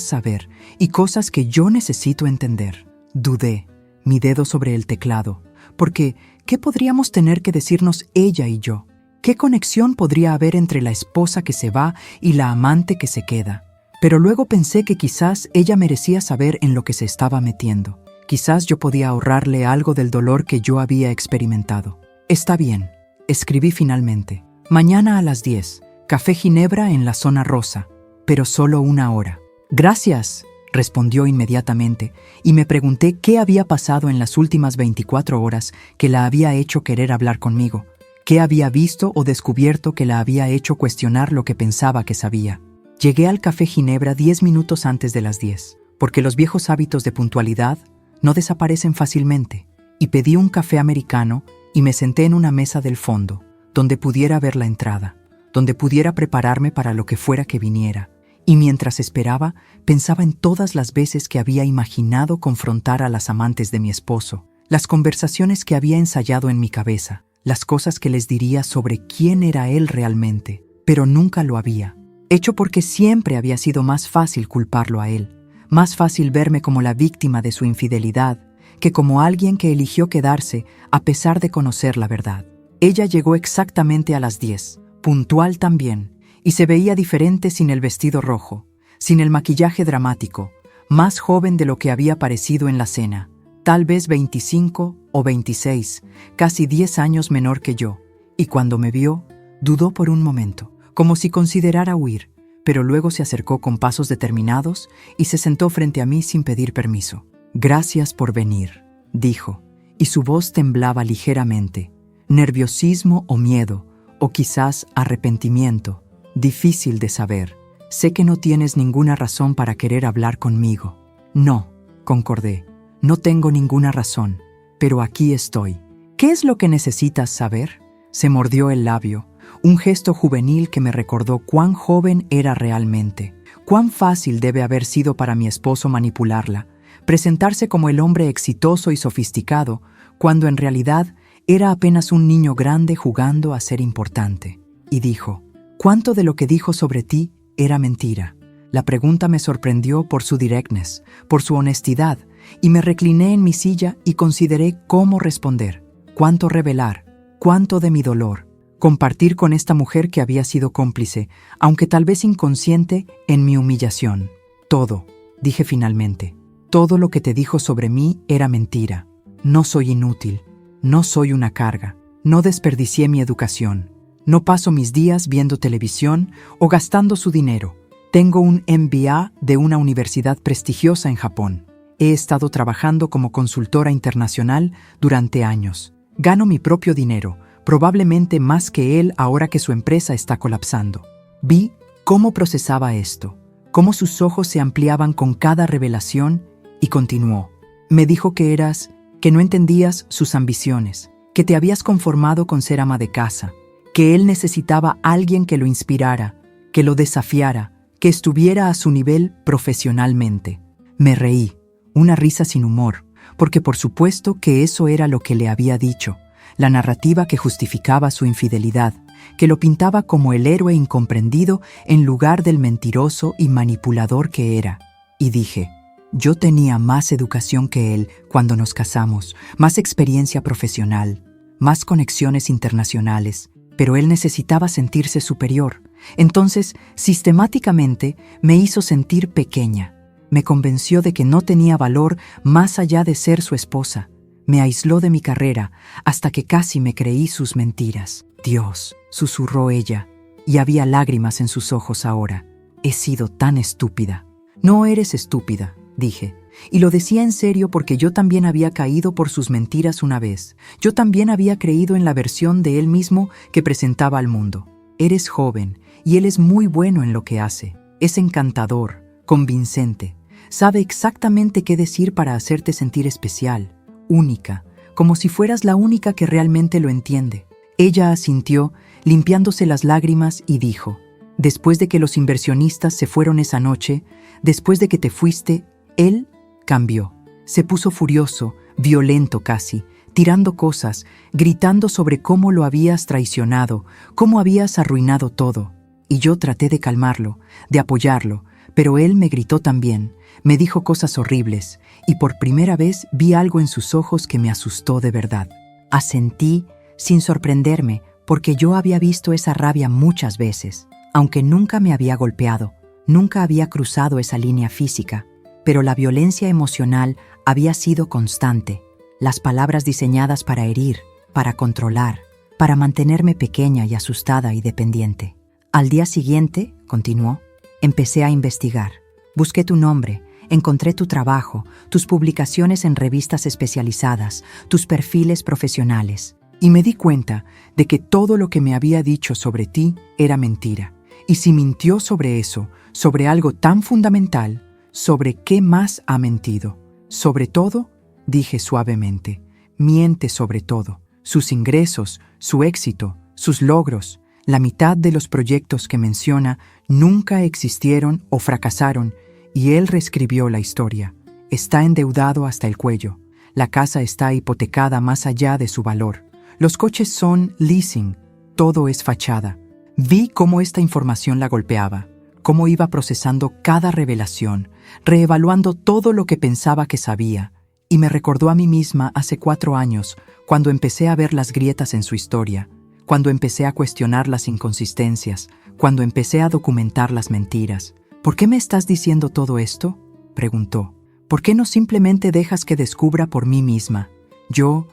saber y cosas que yo necesito entender. Dudé, mi dedo sobre el teclado, porque ¿qué podríamos tener que decirnos ella y yo? ¿Qué conexión podría haber entre la esposa que se va y la amante que se queda? Pero luego pensé que quizás ella merecía saber en lo que se estaba metiendo. Quizás yo podía ahorrarle algo del dolor que yo había experimentado. Está bien, escribí finalmente. Mañana a las 10, café Ginebra en la zona rosa, pero solo 1 hora. Gracias, respondió inmediatamente, y me pregunté qué había pasado en las últimas 24 horas que la había hecho querer hablar conmigo, qué había visto o descubierto que la había hecho cuestionar lo que pensaba que sabía. Llegué al café Ginebra 10 minutos antes de las 10, porque los viejos hábitos de puntualidad no desaparecen fácilmente, y pedí un café americano y me senté en una mesa del fondo, donde pudiera ver la entrada, donde pudiera prepararme para lo que fuera que viniera. Y mientras esperaba, pensaba en todas las veces que había imaginado confrontar a las amantes de mi esposo, las conversaciones que había ensayado en mi cabeza, las cosas que les diría sobre quién era él realmente, pero nunca lo había hecho porque siempre había sido más fácil culparlo a él, más fácil verme como la víctima de su infidelidad que como alguien que eligió quedarse a pesar de conocer la verdad. Ella llegó exactamente a las 10, puntual también, y se veía diferente sin el vestido rojo, sin el maquillaje dramático, más joven de lo que había parecido en la cena, tal vez 25 o 26, casi 10 años menor que yo, y cuando me vio, dudó por un momento, como si considerara huir, pero luego se acercó con pasos determinados y se sentó frente a mí sin pedir permiso. «Gracias por venir», dijo, y su voz temblaba ligeramente. Nerviosismo o miedo, o quizás arrepentimiento, difícil de saber. «Sé que no tienes ninguna razón para querer hablar conmigo». «No», concordé, «no tengo ninguna razón, pero aquí estoy». «¿Qué es lo que necesitas saber?». Se mordió el labio, un gesto juvenil que me recordó cuán joven era realmente, cuán fácil debe haber sido para mi esposo manipularla, presentarse como el hombre exitoso y sofisticado, cuando en realidad era apenas un niño grande jugando a ser importante. Y dijo, «¿Cuánto de lo que dijo sobre ti era mentira?». La pregunta me sorprendió por su directness, por su honestidad, y me recliné en mi silla y consideré cómo responder, cuánto revelar, cuánto de mi dolor, compartir con esta mujer que había sido cómplice, aunque tal vez inconsciente, en mi humillación. «Todo», dije finalmente, «todo lo que te dijo sobre mí era mentira. No soy inútil, no soy una carga, no desperdicié mi educación, no paso mis días viendo televisión o gastando su dinero. Tengo un MBA de una universidad prestigiosa en Japón. He estado trabajando como consultora internacional durante años. Gano mi propio dinero, probablemente más que él ahora que su empresa está colapsando». Vi cómo procesaba esto, cómo sus ojos se ampliaban con cada revelación, y continuó. «Me dijo que no entendías sus ambiciones, que te habías conformado con ser ama de casa, que él necesitaba a alguien que lo inspirara, que lo desafiara, que estuviera a su nivel profesionalmente». Me reí, una risa sin humor, porque por supuesto que eso era lo que le había dicho, la narrativa que justificaba su infidelidad, que lo pintaba como el héroe incomprendido en lugar del mentiroso y manipulador que era. Y dije, yo tenía más educación que él cuando nos casamos, más experiencia profesional, más conexiones internacionales, pero él necesitaba sentirse superior. Entonces, sistemáticamente, me hizo sentir pequeña. Me convenció de que no tenía valor más allá de ser su esposa. Me aisló de mi carrera hasta que casi me creí sus mentiras. «Dios», susurró ella, y había lágrimas en sus ojos ahora. «He sido tan estúpida». «No eres estúpida», dije, y lo decía en serio porque yo también había caído por sus mentiras una vez. Yo también había creído en la versión de él mismo que presentaba al mundo. «Eres joven, y él es muy bueno en lo que hace. Es encantador, convincente. Sabe exactamente qué decir para hacerte sentir especial, única, como si fueras la única que realmente lo entiende». Ella asintió, limpiándose las lágrimas, y dijo, «Después de que los inversionistas se fueron esa noche, después de que te fuiste, él cambió. Se puso furioso, violento casi, tirando cosas, gritando sobre cómo lo habías traicionado, cómo habías arruinado todo. Y yo traté de calmarlo, de apoyarlo, pero él me gritó también, me dijo cosas horribles, y por primera vez vi algo en sus ojos que me asustó de verdad. Asentí, sin sorprenderme, porque yo había visto esa rabia muchas veces, aunque nunca me había golpeado, nunca había cruzado esa línea física, pero la violencia emocional había sido constante, las palabras diseñadas para herir, para controlar, para mantenerme pequeña y asustada y dependiente. Al día siguiente, continuó, empecé a investigar. Busqué tu nombre, encontré tu trabajo, tus publicaciones en revistas especializadas, tus perfiles profesionales, y me di cuenta de que todo lo que me había dicho sobre ti era mentira. Y si mintió sobre eso, sobre algo tan fundamental, ¿sobre qué más ha mentido? Sobre todo, dije suavemente, miente sobre todo. Sus ingresos, su éxito, sus logros, la mitad de los proyectos que menciona nunca existieron o fracasaron, y él reescribió la historia. Está endeudado hasta el cuello. La casa está hipotecada más allá de su valor. Los coches son leasing. Todo es fachada. Vi cómo esta información la golpeaba, cómo iba procesando cada revelación, reevaluando todo lo que pensaba que sabía, y me recordó a mí misma hace 4 años, cuando empecé a ver las grietas en su historia, cuando empecé a cuestionar las inconsistencias, cuando empecé a documentar las mentiras. ¿Por qué me estás diciendo todo esto?, preguntó. ¿Por qué no simplemente dejas que descubra por mí misma? Yo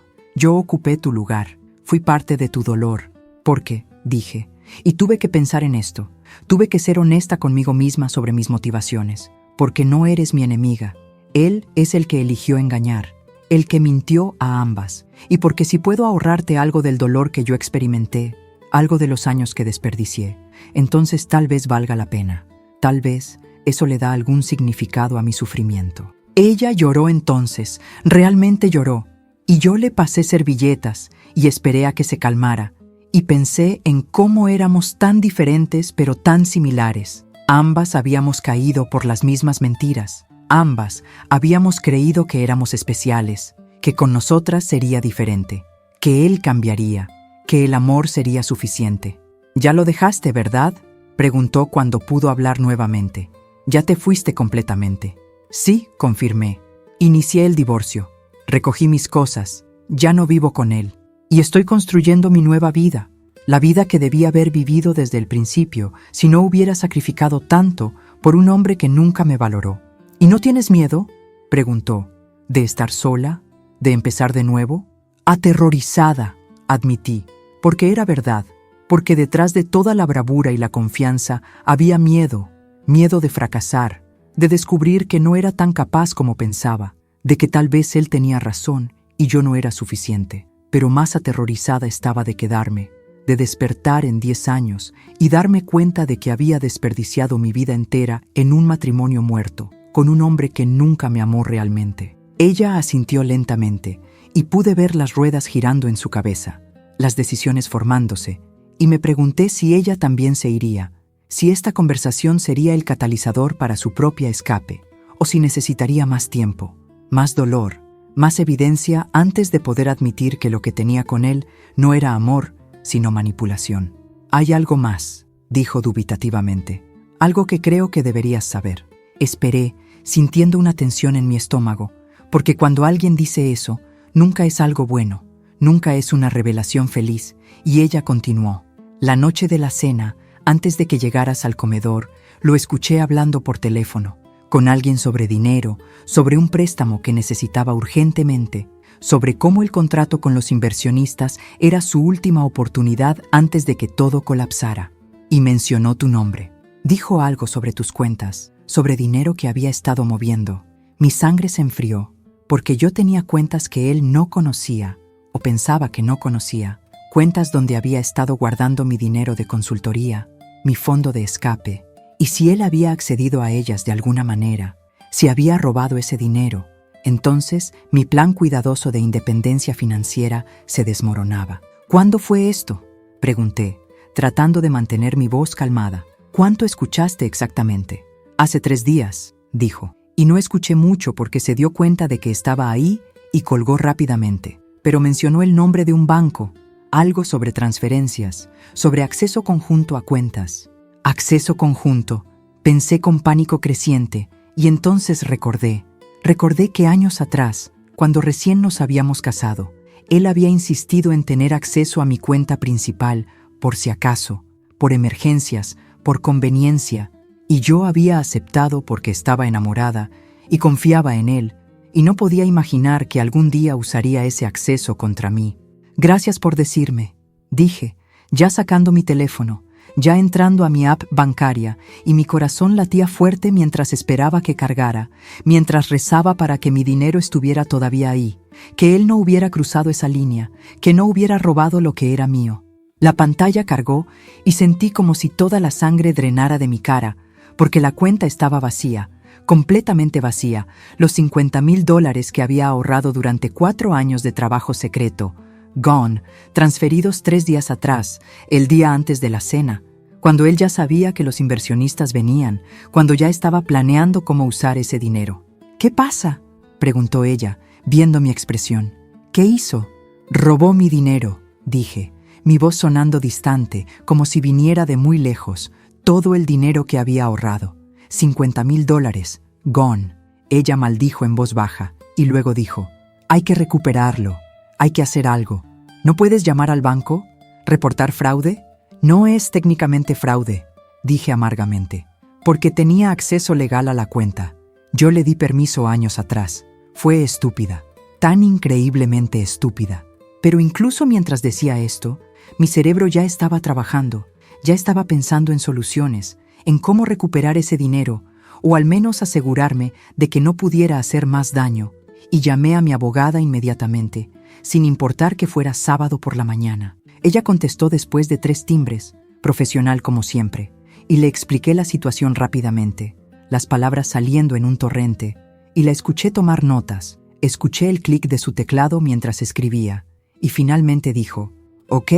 ocupé tu lugar, fui parte de tu dolor. Porque, dije, y tuve que pensar en esto, tuve que ser honesta conmigo misma sobre mis motivaciones, porque no eres mi enemiga. Él es el que eligió engañar, el que mintió a ambas, y porque si puedo ahorrarte algo del dolor que yo experimenté, algo de los años que desperdicié, entonces tal vez valga la pena. Tal vez eso le da algún significado a mi sufrimiento. Ella lloró entonces, realmente lloró, y yo le pasé servilletas y esperé a que se calmara, y pensé en cómo éramos tan diferentes pero tan similares. Ambas habíamos caído por las mismas mentiras. Ambas habíamos creído que éramos especiales, que con nosotras sería diferente, que él cambiaría, que el amor sería suficiente. «¿Ya lo dejaste, verdad?», preguntó cuando pudo hablar nuevamente. «¿Ya te fuiste completamente?». «Sí», confirmé. «Inicié el divorcio. Recogí mis cosas. Ya no vivo con él. Y estoy construyendo mi nueva vida. La vida que debía haber vivido desde el principio si no hubiera sacrificado tanto por un hombre que nunca me valoró». «¿Y no tienes miedo?», preguntó. «¿De estar sola? ¿De empezar de nuevo?». «Aterrorizada», admití, porque era verdad, porque detrás de toda la bravura y la confianza había miedo, miedo de fracasar, de descubrir que no era tan capaz como pensaba, de que tal vez él tenía razón y yo no era suficiente. Pero más aterrorizada estaba de quedarme, de despertar en 10 años y darme cuenta de que había desperdiciado mi vida entera en un matrimonio muerto, con un hombre que nunca me amó realmente. Ella asintió lentamente y pude ver las ruedas girando en su cabeza, las decisiones formándose, y me pregunté si ella también se iría, si esta conversación sería el catalizador para su propia escape, o si necesitaría más tiempo, más dolor, más evidencia antes de poder admitir que lo que tenía con él no era amor, sino manipulación. «Hay algo más», dijo dubitativamente, «algo que creo que deberías saber». Esperé, sintiendo una tensión en mi estómago, porque cuando alguien dice eso, nunca es algo bueno, nunca es una revelación feliz, y ella continuó. «La noche de la cena, antes de que llegaras al comedor, lo escuché hablando por teléfono, con alguien sobre dinero, sobre un préstamo que necesitaba urgentemente, sobre cómo el contrato con los inversionistas era su última oportunidad antes de que todo colapsara. Y mencionó tu nombre. Dijo algo sobre tus cuentas, sobre dinero que había estado moviendo. Mi sangre se enfrió, porque yo tenía cuentas que él no conocía, o pensaba que no conocía, cuentas donde había estado guardando mi dinero de consultoría, mi fondo de escape, y si él había accedido a ellas de alguna manera, si había robado ese dinero, entonces mi plan cuidadoso de independencia financiera se desmoronaba. «¿Cuándo fue esto?», pregunté, tratando de mantener mi voz calmada. «¿Cuánto escuchaste exactamente?». «Hace 3 días», dijo, y no escuché mucho porque se dio cuenta de que estaba ahí y colgó rápidamente. pero mencionó el nombre de un banco, algo sobre transferencias, sobre acceso conjunto a cuentas. Acceso conjunto, pensé con pánico creciente, y entonces recordé que años atrás, cuando recién nos habíamos casado, él había insistido en tener acceso a mi cuenta principal, por si acaso, por emergencias, por conveniencia, y yo había aceptado porque estaba enamorada y confiaba en él, y no podía imaginar que algún día usaría ese acceso contra mí. Gracias por decirme, dije, ya sacando mi teléfono, ya entrando a mi app bancaria, y mi corazón latía fuerte mientras esperaba que cargara, mientras rezaba para que mi dinero estuviera todavía ahí, que él no hubiera cruzado esa línea, que no hubiera robado lo que era mío. La pantalla cargó y sentí como si toda la sangre drenara de mi cara, porque la cuenta estaba vacía, completamente vacía, los $50,000 que había ahorrado durante 4 años de trabajo secreto, gone, transferidos 3 días atrás, el día antes de la cena, cuando él ya sabía que los inversionistas venían, cuando ya estaba planeando cómo usar ese dinero. ¿Qué pasa?, preguntó ella, viendo mi expresión. ¿Qué hizo? Robó mi dinero, dije, mi voz sonando distante, como si viniera de muy lejos, todo el dinero que había ahorrado. $50,000, gone. Ella maldijo en voz baja, y luego dijo, hay que recuperarlo, hay que hacer algo. ¿No puedes llamar al banco? ¿Reportar fraude? No es técnicamente fraude, dije amargamente, porque tenía acceso legal a la cuenta. Yo le di permiso años atrás. Fue estúpida, tan increíblemente estúpida. Pero incluso mientras decía esto, mi cerebro ya estaba trabajando, ya estaba pensando en soluciones, en cómo recuperar ese dinero, o al menos asegurarme de que no pudiera hacer más daño, y llamé a mi abogada inmediatamente, sin importar que fuera sábado por la mañana. Ella contestó después de 3 timbres, profesional como siempre, y le expliqué la situación rápidamente, las palabras saliendo en un torrente, y la escuché tomar notas, escuché el clic de su teclado mientras escribía, y finalmente dijo, ok,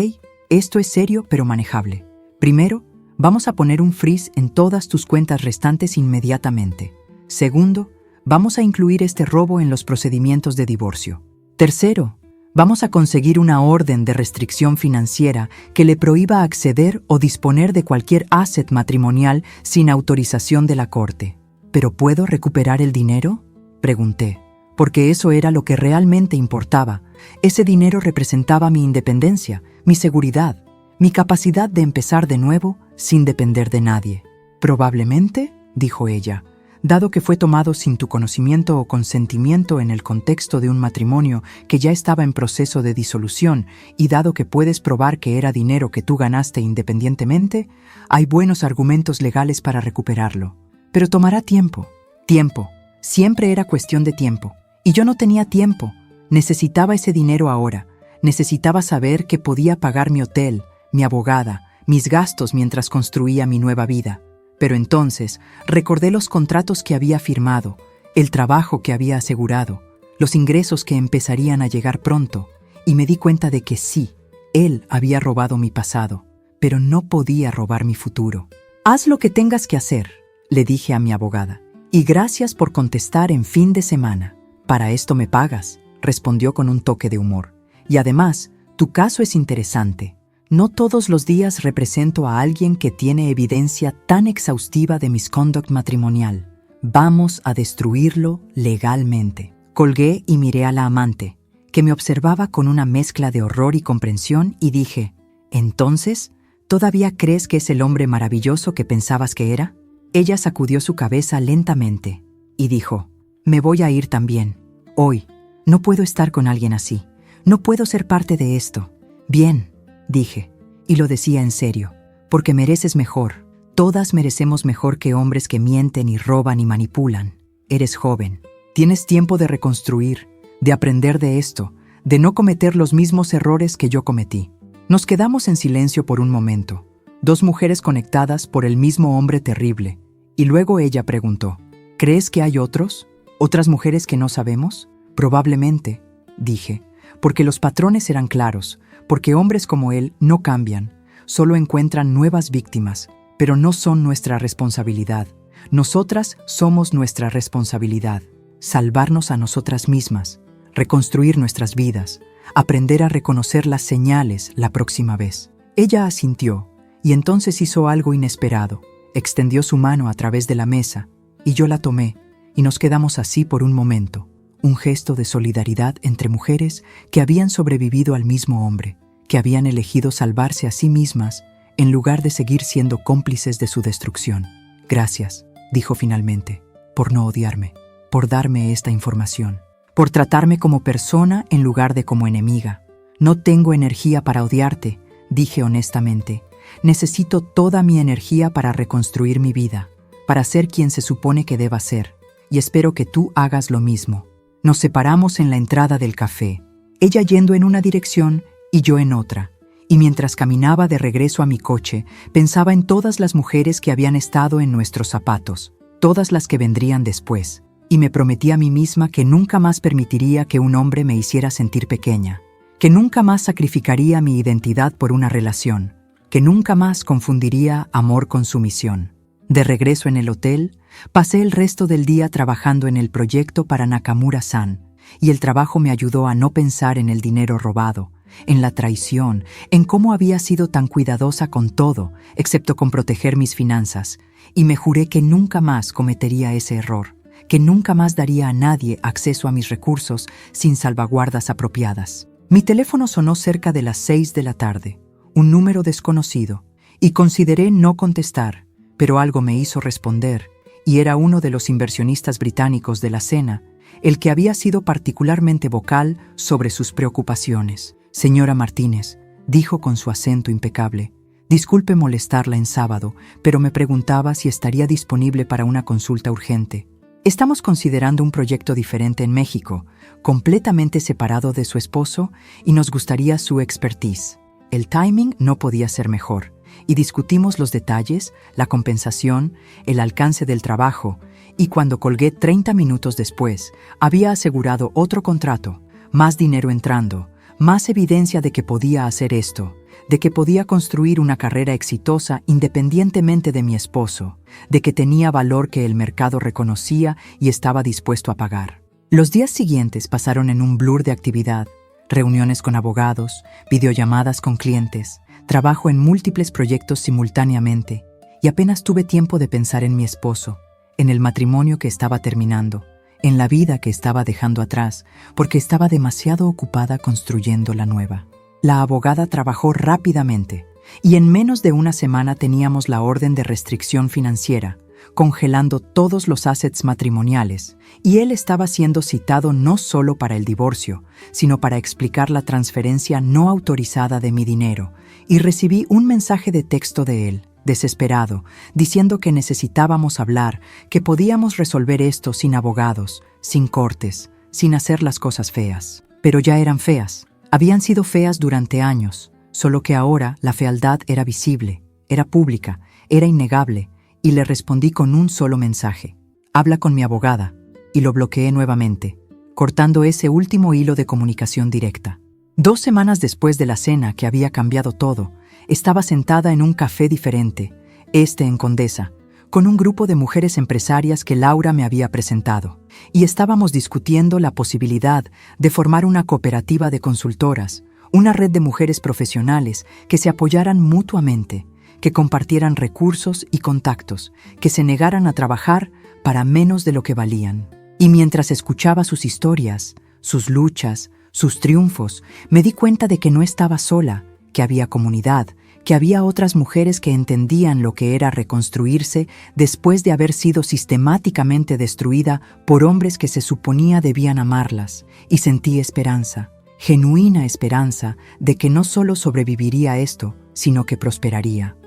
esto es serio pero manejable. Primero, vamos a poner un freeze en todas tus cuentas restantes inmediatamente. Segundo, vamos a incluir este robo en los procedimientos de divorcio. Tercero, vamos a conseguir una orden de restricción financiera que le prohíba acceder o disponer de cualquier asset matrimonial sin autorización de la corte. ¿Pero puedo recuperar el dinero?, pregunté, porque eso era lo que realmente importaba. Ese dinero representaba mi independencia, mi seguridad, mi capacidad de empezar de nuevo sin depender de nadie. Probablemente, dijo ella, dado que fue tomado sin tu conocimiento o consentimiento en el contexto de un matrimonio que ya estaba en proceso de disolución, y dado que puedes probar que era dinero que tú ganaste independientemente, hay buenos argumentos legales para recuperarlo. Pero tomará tiempo. Tiempo. Siempre era cuestión de tiempo. Y yo no tenía tiempo. Necesitaba ese dinero ahora. Necesitaba saber que podía pagar mi hotel, mi abogada, mis gastos mientras construía mi nueva vida. Pero entonces recordé los contratos que había firmado, el trabajo que había asegurado, los ingresos que empezarían a llegar pronto, y me di cuenta de que sí, él había robado mi pasado, pero no podía robar mi futuro. Haz lo que tengas que hacer, le dije a mi abogada, y gracias por contestar en fin de semana. Para esto me pagas, respondió con un toque de humor. Y además, tu caso es interesante. No todos los días represento a alguien que tiene evidencia tan exhaustiva de misconduct matrimonial. Vamos a destruirlo legalmente. Colgué y miré a la amante, que me observaba con una mezcla de horror y comprensión, y dije, ¿entonces, todavía crees que es el hombre maravilloso que pensabas que era? Ella sacudió su cabeza lentamente y dijo, me voy a ir también. Hoy, no puedo estar con alguien así. No puedo ser parte de esto. Bien, dije, y lo decía en serio, porque mereces mejor. Todas merecemos mejor que hombres que mienten y roban y manipulan. Eres joven. Tienes tiempo de reconstruir, de aprender de esto, de no cometer los mismos errores que yo cometí. Nos quedamos en silencio por un momento, 2 mujeres conectadas por el mismo hombre terrible, y luego ella preguntó, ¿crees que hay otros? ¿Otras mujeres que no sabemos? Probablemente, dije, porque los patrones eran claros, porque hombres como él no cambian, solo encuentran nuevas víctimas, pero no son nuestra responsabilidad. Nosotras somos nuestra responsabilidad, salvarnos a nosotras mismas, reconstruir nuestras vidas, aprender a reconocer las señales la próxima vez. Ella asintió, y entonces hizo algo inesperado. Extendió su mano a través de la mesa, y yo la tomé, y nos quedamos así por un momento. Un gesto de solidaridad entre mujeres que habían sobrevivido al mismo hombre, que habían elegido salvarse a sí mismas en lugar de seguir siendo cómplices de su destrucción. Gracias, dijo finalmente, por no odiarme, por darme esta información, por tratarme como persona en lugar de como enemiga. No tengo energía para odiarte, dije honestamente. Necesito toda mi energía para reconstruir mi vida, para ser quien se supone que deba ser, y espero que tú hagas lo mismo. Nos separamos en la entrada del café, ella yendo en una dirección y yo en otra, y mientras caminaba de regreso a mi coche, pensaba en todas las mujeres que habían estado en nuestros zapatos, todas las que vendrían después, y me prometí a mí misma que nunca más permitiría que un hombre me hiciera sentir pequeña, que nunca más sacrificaría mi identidad por una relación, que nunca más confundiría amor con sumisión. De regreso en el hotel, pasé el resto del día trabajando en el proyecto para Nakamura-san, y el trabajo me ayudó a no pensar en el dinero robado, en la traición, en cómo había sido tan cuidadosa con todo, excepto con proteger mis finanzas, y me juré que nunca más cometería ese error, que nunca más daría a nadie acceso a mis recursos sin salvaguardas apropiadas. Mi teléfono sonó cerca de las 6 de la tarde, un número desconocido, y consideré no contestar, pero algo me hizo responder, y era uno de los inversionistas británicos de la cena, el que había sido particularmente vocal sobre sus preocupaciones. Señora Martínez, dijo con su acento impecable, disculpe molestarla en sábado, pero me preguntaba si estaría disponible para una consulta urgente. Estamos considerando un proyecto diferente en México, completamente separado de su esposo, y nos gustaría su expertise. El timing no podía ser mejor, y discutimos los detalles, la compensación, el alcance del trabajo, y cuando colgué 30 minutos después, había asegurado otro contrato, más dinero entrando, más evidencia de que podía hacer esto, de que podía construir una carrera exitosa independientemente de mi esposo, de que tenía valor que el mercado reconocía y estaba dispuesto a pagar. Los días siguientes pasaron en un blur de actividad, reuniones con abogados, videollamadas con clientes, trabajo en múltiples proyectos simultáneamente, y apenas tuve tiempo de pensar en mi esposo, en el matrimonio que estaba terminando, en la vida que estaba dejando atrás, porque estaba demasiado ocupada construyendo la nueva. La abogada trabajó rápidamente, y en menos de una semana teníamos la orden de restricción financiera, congelando todos los assets matrimoniales, y él estaba siendo citado no solo para el divorcio, sino para explicar la transferencia no autorizada de mi dinero, y recibí un mensaje de texto de él, desesperado, diciendo que necesitábamos hablar, que podíamos resolver esto sin abogados, sin cortes, sin hacer las cosas feas. Pero ya eran feas. Habían sido feas durante años, solo que ahora la fealdad era visible, era pública, era innegable, y le respondí con un solo mensaje. Habla con mi abogada, y lo bloqueé nuevamente, cortando ese último hilo de comunicación directa. 2 semanas después de la cena que había cambiado todo, estaba sentada en un café diferente, en Condesa, con un grupo de mujeres empresarias que Laura me había presentado, y estábamos discutiendo la posibilidad de formar una cooperativa de consultoras, una red de mujeres profesionales que se apoyaran mutuamente, que compartieran recursos y contactos, que se negaran a trabajar para menos de lo que valían. Y mientras escuchaba sus historias, sus luchas, sus triunfos, me di cuenta de que no estaba sola, que había comunidad, que había otras mujeres que entendían lo que era reconstruirse después de haber sido sistemáticamente destruida por hombres que se suponía debían amarlas, y sentí esperanza, genuina esperanza de que no solo sobreviviría a esto, sino que prosperaría.